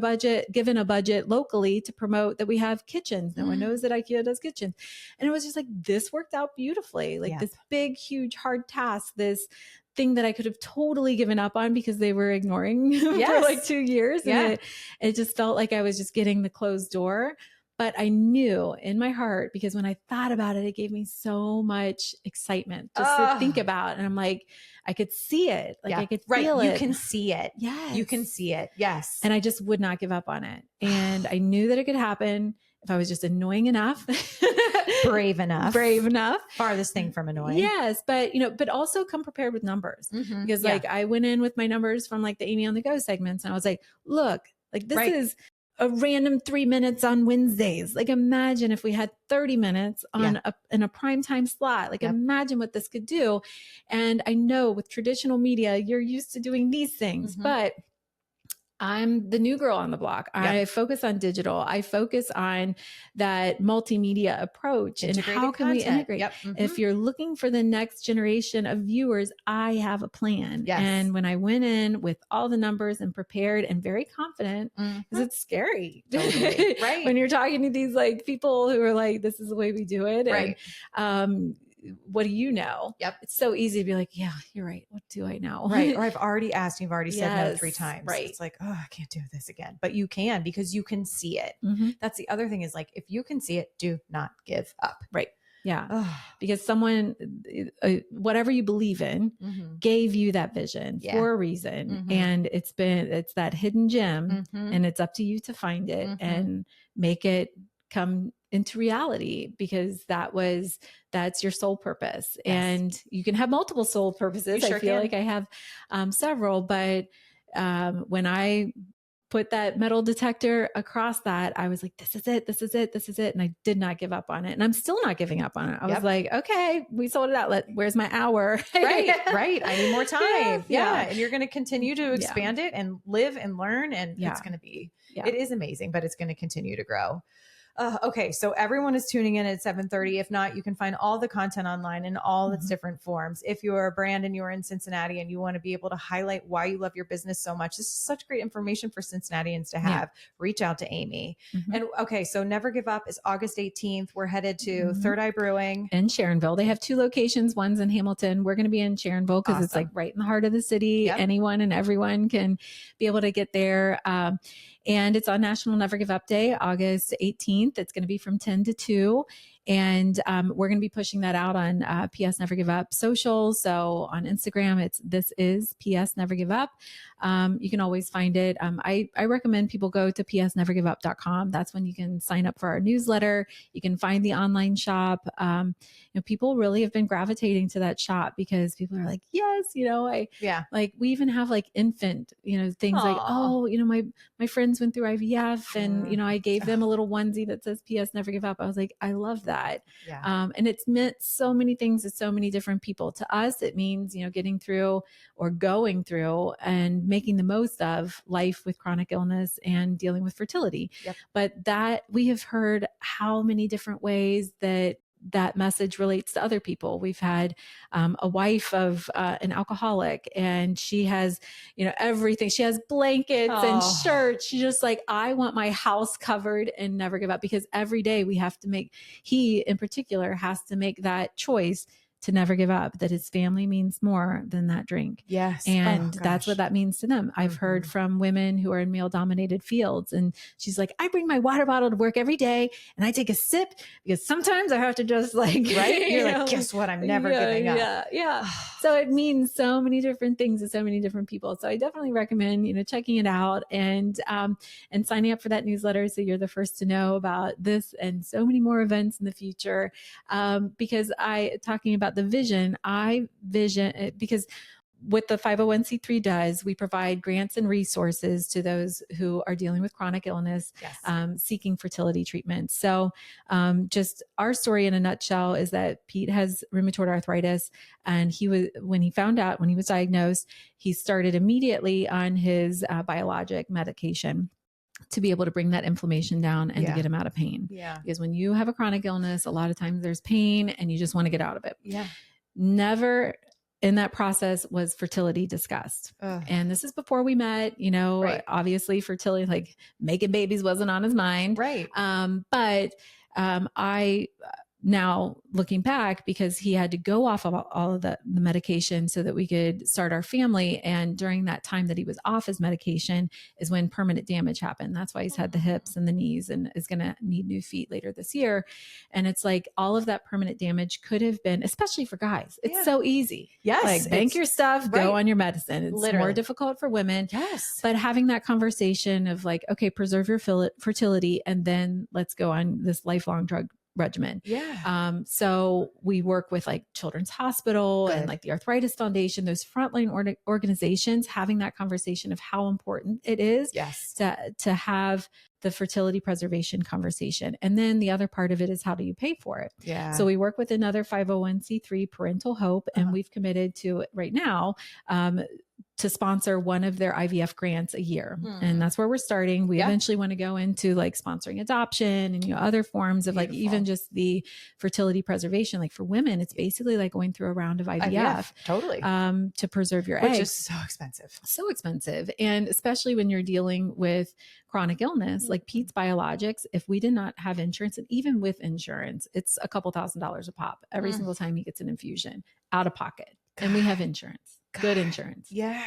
budget locally to promote that we have kitchens. No one knows that IKEA does kitchens. And it was just like, this worked out beautifully. Like this big, huge, hard task, this thing that I could have totally given up on because they were ignoring for like 2 years. And it just felt like I was just getting the closed door. But I knew in my heart, because when I thought about it, it gave me so much excitement just to think about. And I'm like, I could see it. Like I could feel it. You can see it. Yes. You can see it. Yes. And I just would not give up on it. And I knew that it could happen if I was just annoying enough, brave enough, farthest thing from annoying. Yes. But, but also come prepared with numbers, because like I went in with my numbers from like the Amy on the Go segments, and I was like, look, like this is a random 3 minutes on Wednesdays. Like imagine if we had 30 minutes on in a prime time slot. Like imagine what this could do. And I know with traditional media, you're used to doing these things, but I'm the new girl on the block. I focus on digital. I focus on that multimedia approach and how can we integrate? If you're looking for the next generation of viewers, I have a plan. And when I went in with all the numbers and prepared and very confident, because it's scary, when you're talking to these like people who are like, this is the way we do it. And, what do you know? It's so easy to be like, yeah, you're right. What do I know? Or I've already asked, you've already said no 3 times. It's like, oh, I can't do this again. But you can, because you can see it. That's the other thing, is like, if you can see it, do not give up. Yeah. Because someone, whatever you believe in, gave you that vision for a reason. And it's that hidden gem, and it's up to you to find it and make it come into reality, because that's your soul purpose. And you can have multiple soul purposes. I feel like I have several, but when I put that metal detector across that, I was like, this is it, this is it, this is it. And I did not give up on it. And I'm still not giving up on it. I was like, okay, we sold it out. Where's my hour? Right. I need more time. And you're going to continue to expand it and live and learn. And it's going to be, it is amazing, but it's going to continue to grow. Okay. So everyone is tuning in at 7:30. If not, you can find all the content online in all its different forms. If you're a brand and you're in Cincinnati and you want to be able to highlight why you love your business so much, this is such great information for Cincinnatians to have. Reach out to Amy. And okay. So Never Give Up is August 18th. We're headed to Third Eye Brewing in Sharonville. They have 2 locations. One's in Hamilton. We're going to be in Sharonville because it's like right in the heart of the city. Anyone and everyone can be able to get there. And it's on National Never Give Up Day, August 18th. It's going to be from 10 to 2. And we're going to be pushing that out on PS Never Give Up social. So on Instagram, this is PS Never Give Up. You can always find it. I recommend people go to psnevergiveup.com. That's when you can sign up for our newsletter. You can find the online shop. People really have been gravitating to that shop because people are like, yes, like we even have like infant, things like, oh, my friends went through IVF and, I gave them a little onesie that says PS Never Give Up. I was like, I love that. And it's meant so many things to so many different people. To us, it means, getting through or going through and making the most of life with chronic illness and dealing with fertility. But that we have heard how many different ways that message relates to other people. We've had a wife of an alcoholic, and she has, everything. She has blankets and shirts. She's just like, I want my house covered and never give up, because every day we have to he in particular has to make that choice to never give up, that his family means more than that drink. And that's what that means to them. I've heard from women who are in male dominated fields, and she's like, I bring my water bottle to work every day and I take a sip because sometimes I have to just like, you're like, guess what? I'm never giving up. So it means so many different things to so many different people. So I definitely recommend, checking it out and signing up for that newsletter, so you're the first to know about this and so many more events in the future. Because talking about the vision, because what the 501c3 does, we provide grants and resources to those who are dealing with chronic illness, seeking fertility treatment. So just our story in a nutshell is that Pete has rheumatoid arthritis, and when he was diagnosed, he started immediately on his biologic medication. to be able to bring that inflammation down and to get them out of pain. Yeah. Because when you have a chronic illness, a lot of times there's pain and you just want to get out of it. Yeah. Never in that process was fertility discussed. Ugh. And this is before we met, you know, Right. obviously fertility, like making babies wasn't on his mind. Right. But I now looking back, because he had to go off of all of the medication so that we could start our family. And during that time that he was off his medication is when permanent damage happened. That's why he's had the hips and the knees and is going to need new feet later this year. And it's like all of that permanent damage could have been, especially for guys. It's so easy. Yes. Like bank your stuff, go on your medicine. It's literally more difficult for women. Yes. But having that conversation of like, okay, preserve your fertility and then let's go on this lifelong drug regimen. Yeah. So we work with like Children's Hospital and like the Arthritis Foundation, those frontline organizations, having that conversation of how important it is to have the fertility preservation conversation. And then the other part of it is, how do you pay for it? Yeah. So we work with another 501c3, Parental Hope, and we've committed to right now, to sponsor one of their IVF grants a year. And that's where we're starting. We eventually want to go into like sponsoring adoption and, you know, other forms of like even just the fertility preservation. Like for women, it's basically like going through a round of IVF. Totally. To preserve your eggs. Which is so expensive. So expensive. And especially when you're dealing with chronic illness, like Pete's Biologics, if we did not have insurance, and even with insurance, it's a couple $1,000s a pop every single time he gets an infusion out of pocket. And we have insurance. Good insurance. Yeah.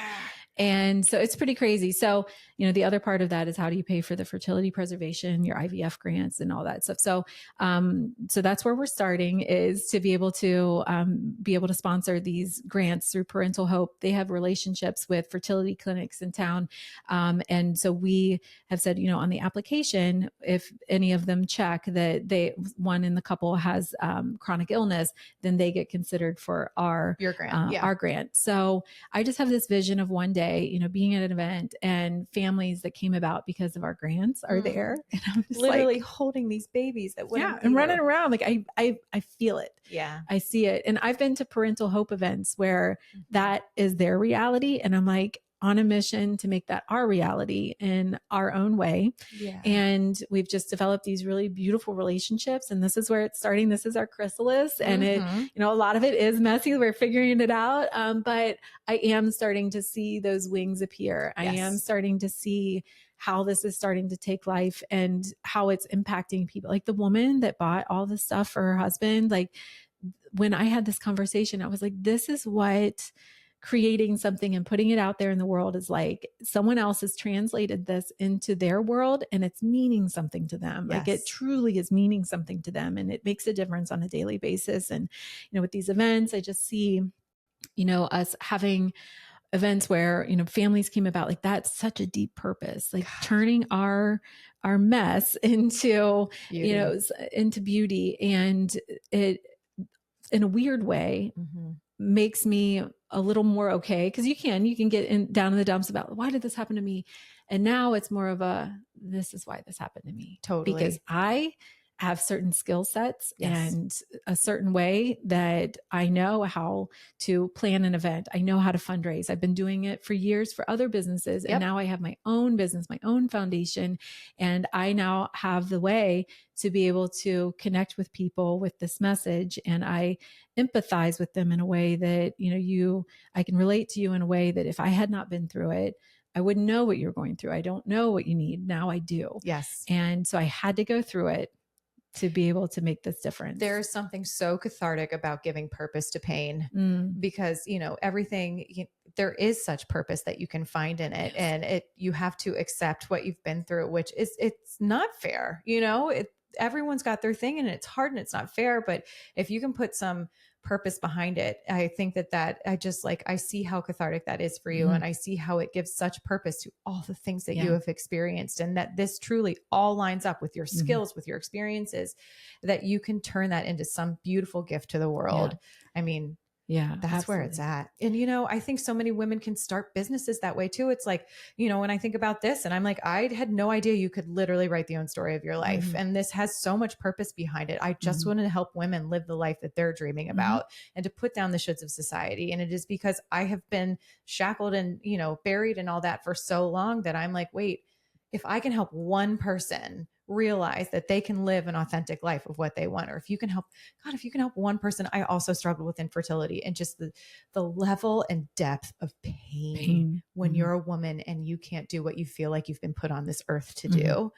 And so it's pretty crazy. So, you know, the other part of that is, how do you pay for the fertility preservation, your IVF grants and all that stuff. So, so that's where we're starting, is to be able to sponsor these grants through Parental Hope. They have relationships with fertility clinics in town. And so we have said, you know, on the application, if any of them check that one in the couple has chronic illness, then they get considered for our grant. So I just have this vision of one day, you know, being at an event and families that came about because of our grants are there. And I'm just literally like, holding these babies that wouldn't and running around. Like I feel it. Yeah. I see it. And I've been to Parental Hope events where that is their reality. And I'm like, on a mission to make that our reality in our own way. Yeah. And we've just developed these really beautiful relationships. And this is where it's starting. This is our chrysalis. And it, you know, a lot of it is messy. We're figuring it out. But I am starting to see those wings appear. I am starting to see how this is starting to take life and how it's impacting people. Like the woman that bought all this stuff for her husband, like when I had this conversation, I was like, this is what creating something and putting it out there in the world is like. Someone else has translated this into their world and it's meaning something to them. Like it truly is meaning something to them, and it makes a difference on a daily basis. And, you know, with these events, I just see, you know, us having events where, you know, families came about. Like that's such a deep purpose, like turning our mess into beauty. You know, into beauty. And it, in a weird way, makes me a little more okay. Cause you can get down in the dumps about, why did this happen to me? And now it's more of this is why this happened to me. Totally. Because I have certain skill sets and a certain way that I know how to plan an event. I know how to fundraise. I've been doing it for years for other businesses. And now I have my own business, my own foundation. And I now have the way to be able to connect with people with this message. And I empathize with them in a way that, you know, I can relate to you in a way that if I had not been through it, I wouldn't know what you're going through. I don't know what you need. Now I do. Yes. And so I had to go through it to be able to make this difference. There's something so cathartic about giving purpose to pain because, you know, everything, there is such purpose that you can find in it. And you have to accept what you've been through, which is, it's not fair. You know, everyone's got their thing and it's hard and it's not fair. But if you can put some purpose behind it, I think that I see how cathartic that is for you. And I see how it gives such purpose to all the things that you have experienced, and that this truly all lines up with your skills, with your experiences, that you can turn that into some beautiful gift to the world. I mean, that's where it's at. And, you know, I think so many women can start businesses that way too. It's like, you know, when I think about this and I'm like, I had no idea you could literally write the own story of your life. And this has so much purpose behind it. I just want to help women live the life that they're dreaming about and to put down the shoulds of society. And it is because I have been shackled and, you know, buried in all that for so long that I'm like, wait, if I can help one person realize that they can live an authentic life of what they want, or if you can help, God, if you can help one person. I also struggle with infertility, and just the level and depth of pain when you're a woman and you can't do what you feel like you've been put on this earth to do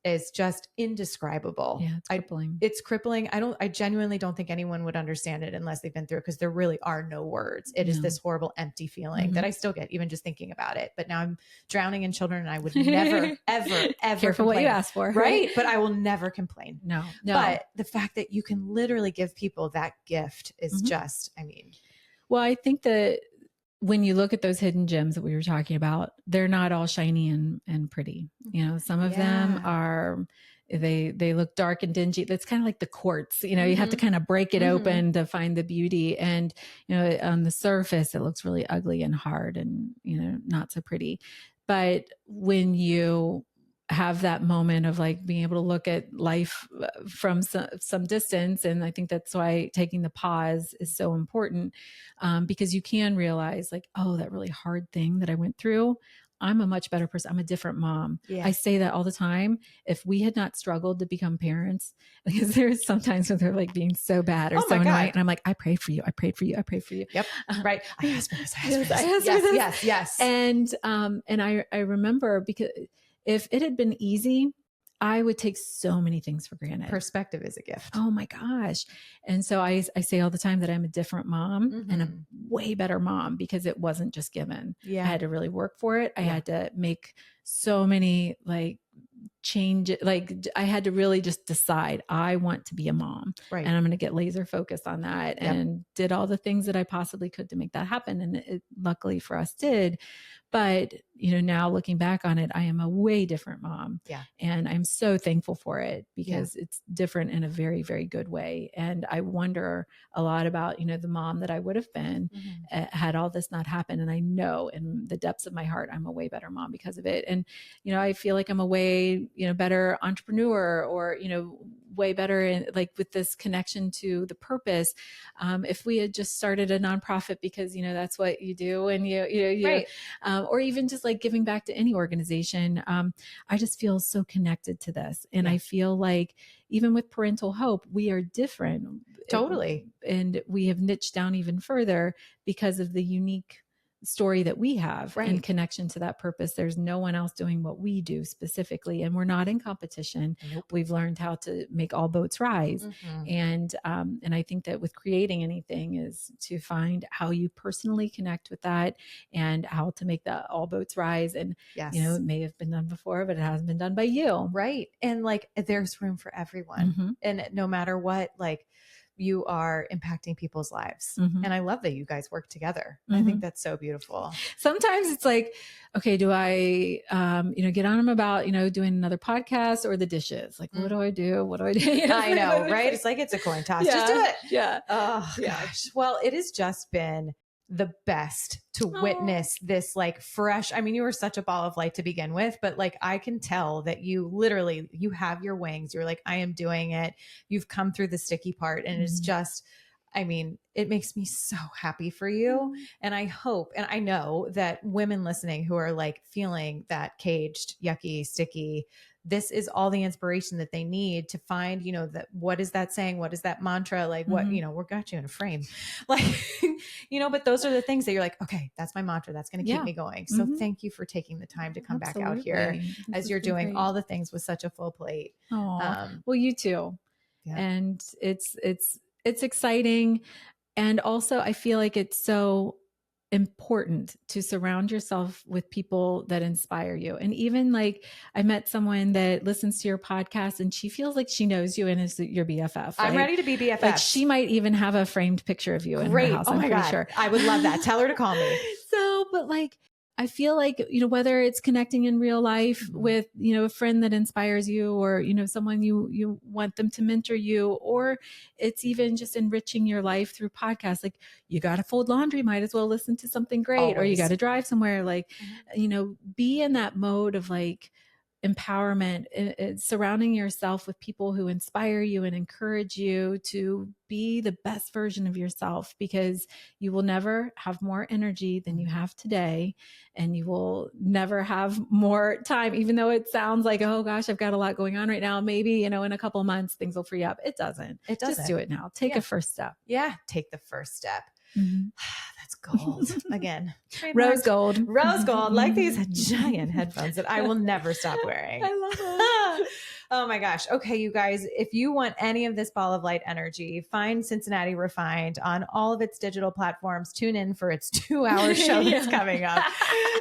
is just indescribable. Yeah, it's crippling. It's crippling. I genuinely don't think anyone would understand it unless they've been through it, because there really are no words. It is this horrible, empty feeling that I still get even just thinking about it. But now I'm drowning in children, and I would never, ever, ever Careful complain. what you ask for. Right? But I will never complain. No. But the fact that you can literally give people that gift is just, Well, I think that when you look at those hidden gems that we were talking about, they're not all shiny and pretty. You know, some of them are, they look dark and dingy. That's kind of like the quartz, you know, you have to kind of break it open to find the beauty. And, you know, on the surface, it looks really ugly and hard and, you know, not so pretty. But when you have that moment of like being able to look at life from some distance. And I think that's why taking the pause is so important, because you can realize like, oh, that really hard thing that I went through, I'm a much better person. I'm a different mom. Yeah. I say that all the time. If we had not struggled to become parents, because there's sometimes when they're like being so bad or so annoying, and I'm like, I prayed for you. I prayed for you. I prayed for you. Yep. Right. I asked for this. Yes. And I remember, because if it had been easy, I would take so many things for granted. Perspective is a gift. Oh my gosh. And so I say all the time that I'm a different mom and a way better mom, because it wasn't just given. Yeah. I had to really work for it. I had to make so many change it. Like I had to really just decide I want to be a mom, and I'm going to get laser focused on that, and did all the things that I possibly could to make that happen. And it luckily for us did. But, you know, now looking back on it, I am a way different mom. Yeah. And I'm so thankful for it, because it's different in a very, very good way. And I wonder a lot about, you know, the mom that I would have been had all this not happened. And I know in the depths of my heart, I'm a way better mom because of it. And, you know, I feel like I'm a way, you know, better entrepreneur, or, you know, way better in like with this connection to the purpose. If we had just started a nonprofit because, you know, that's what you do, and you or even just like giving back to any organization. I just feel so connected to this. And I feel like even with Parental Hope, we are different. Totally. And we have niched down even further because of the unique story that we have in connection to that purpose. There's no one else doing what we do specifically, and we're not in competition. Nope. We've learned how to make all boats rise. And I think that with creating anything is to find how you personally connect with that, and how to make the all boats rise. And, you know, it may have been done before, but it hasn't been done by you. Right. And like, there's room for everyone. And no matter what, like, you are impacting people's lives. And I love that you guys work together. I think that's so beautiful. Sometimes it's like, okay, do I, you know, get on them about, you know, doing another podcast or the dishes? Like, what do I do? What do I do? I know, right? It's like, it's a coin toss. Just do it. Yeah. Oh, gosh. Well, it has just been the best to witness this like fresh, I mean, you were such a ball of light to begin with, but like, I can tell that you literally, you have your wings. You're like, I am doing it. You've come through the sticky part, and it's just, I mean, it makes me so happy for you. And I hope, and I know that women listening who are like feeling that caged, yucky, sticky, this is all the inspiration that they need to find, you know, that what is that saying? What is that mantra? Like what, you know, we're got you in a frame, like, you know, but those are the things that you're like, okay, that's my mantra. That's going to keep me going. So thank you for taking the time to come back out here as you're doing all the things with such a full plate. Well, you too. And it's exciting. And also I feel like it's so important to surround yourself with people that inspire you. And even like I met someone that listens to your podcast, and she feels like she knows you and is your BFF. Right? I'm ready to be BFF. Like she might even have a framed picture of you in her house. Oh my God. Sure. I would love that. Tell her to call me. So, but like, I feel like, you know, whether it's connecting in real life with, you know, a friend that inspires you, or, you know, someone you want them to mentor you, or it's even just enriching your life through podcasts. Like you got to fold laundry, might as well listen to something great. Always. Or you got to drive somewhere, like, you know, be in that mode of like empowerment, surrounding yourself with people who inspire you and encourage you to be the best version of yourself, because you will never have more energy than you have today. And you will never have more time, even though it sounds like, oh gosh, I've got a lot going on right now. Maybe, in a couple of months, things will free up. It doesn't. Just do it now. Take a first step. Yeah. Take the first step. That's gold. Again, rose gold. Rose gold, like these giant headphones that I will never stop wearing. I love it. Oh my gosh. Okay, you guys, if you want any of this ball of light energy, find Cincinnati Refined on all of its digital platforms. Tune in for its 2-hour show that's coming up.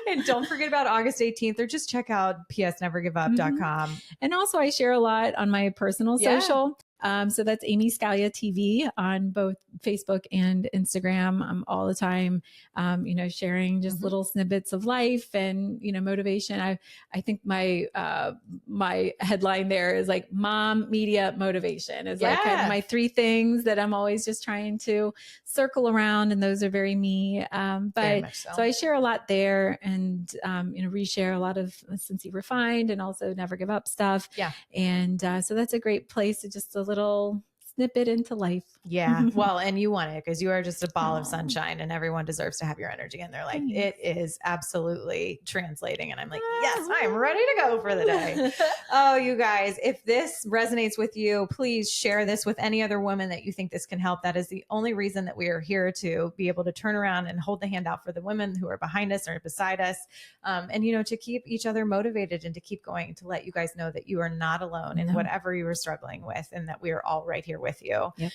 And don't forget about August 18th, or just check out psnevergiveup.com. And also, I share a lot on my personal social. So that's Amy Scalia TV on both Facebook and Instagram. I'm all the time, sharing just little snippets of life and, motivation. I think my headline there is like mom media motivation is like kind of my 3 things that I'm always just trying to circle around. And those are very me. So I share a lot there, and, reshare a lot of Cincinnati Refined and also Never Give Up stuff. Yeah. And so that's a great place to just a little snippet into life. Yeah. Well, and you want it because you are just a ball of sunshine, and everyone deserves to have your energy. And they're like, it is absolutely translating. And I'm like, yes, I'm ready to go for the day. Oh, you guys, if this resonates with you, please share this with any other woman that you think this can help. That is the only reason that we are here, to be able to turn around and hold the hand out for the women who are behind us or beside us. And, to keep each other motivated and to keep going, to let you guys know that you are not alone in whatever you are struggling with, and that we are all right here with you. Yep.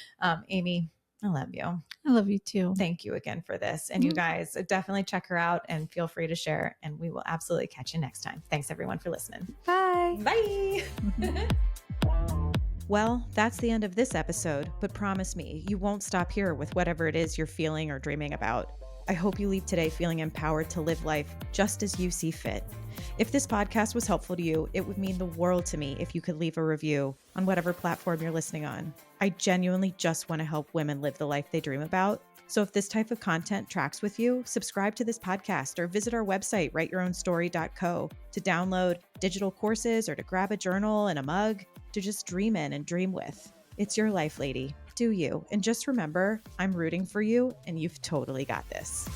Amy, I love you. I love you too. Thank you again for this. And you guys definitely check her out and feel free to share. And we will absolutely catch you next time. Thanks everyone for listening. Bye. Bye. Well, that's the end of this episode, but promise me you won't stop here with whatever it is you're feeling or dreaming about. I hope you leave today feeling empowered to live life just as you see fit. If this podcast was helpful to you, it would mean the world to me if you could leave a review on whatever platform you're listening on. I genuinely just want to help women live the life they dream about. So if this type of content tracks with you, subscribe to this podcast or visit our website, writeyourownstory.co, to download digital courses or to grab a journal and a mug to just dream in and dream with. It's your life, lady. Do you. And just remember, I'm rooting for you, and you've totally got this.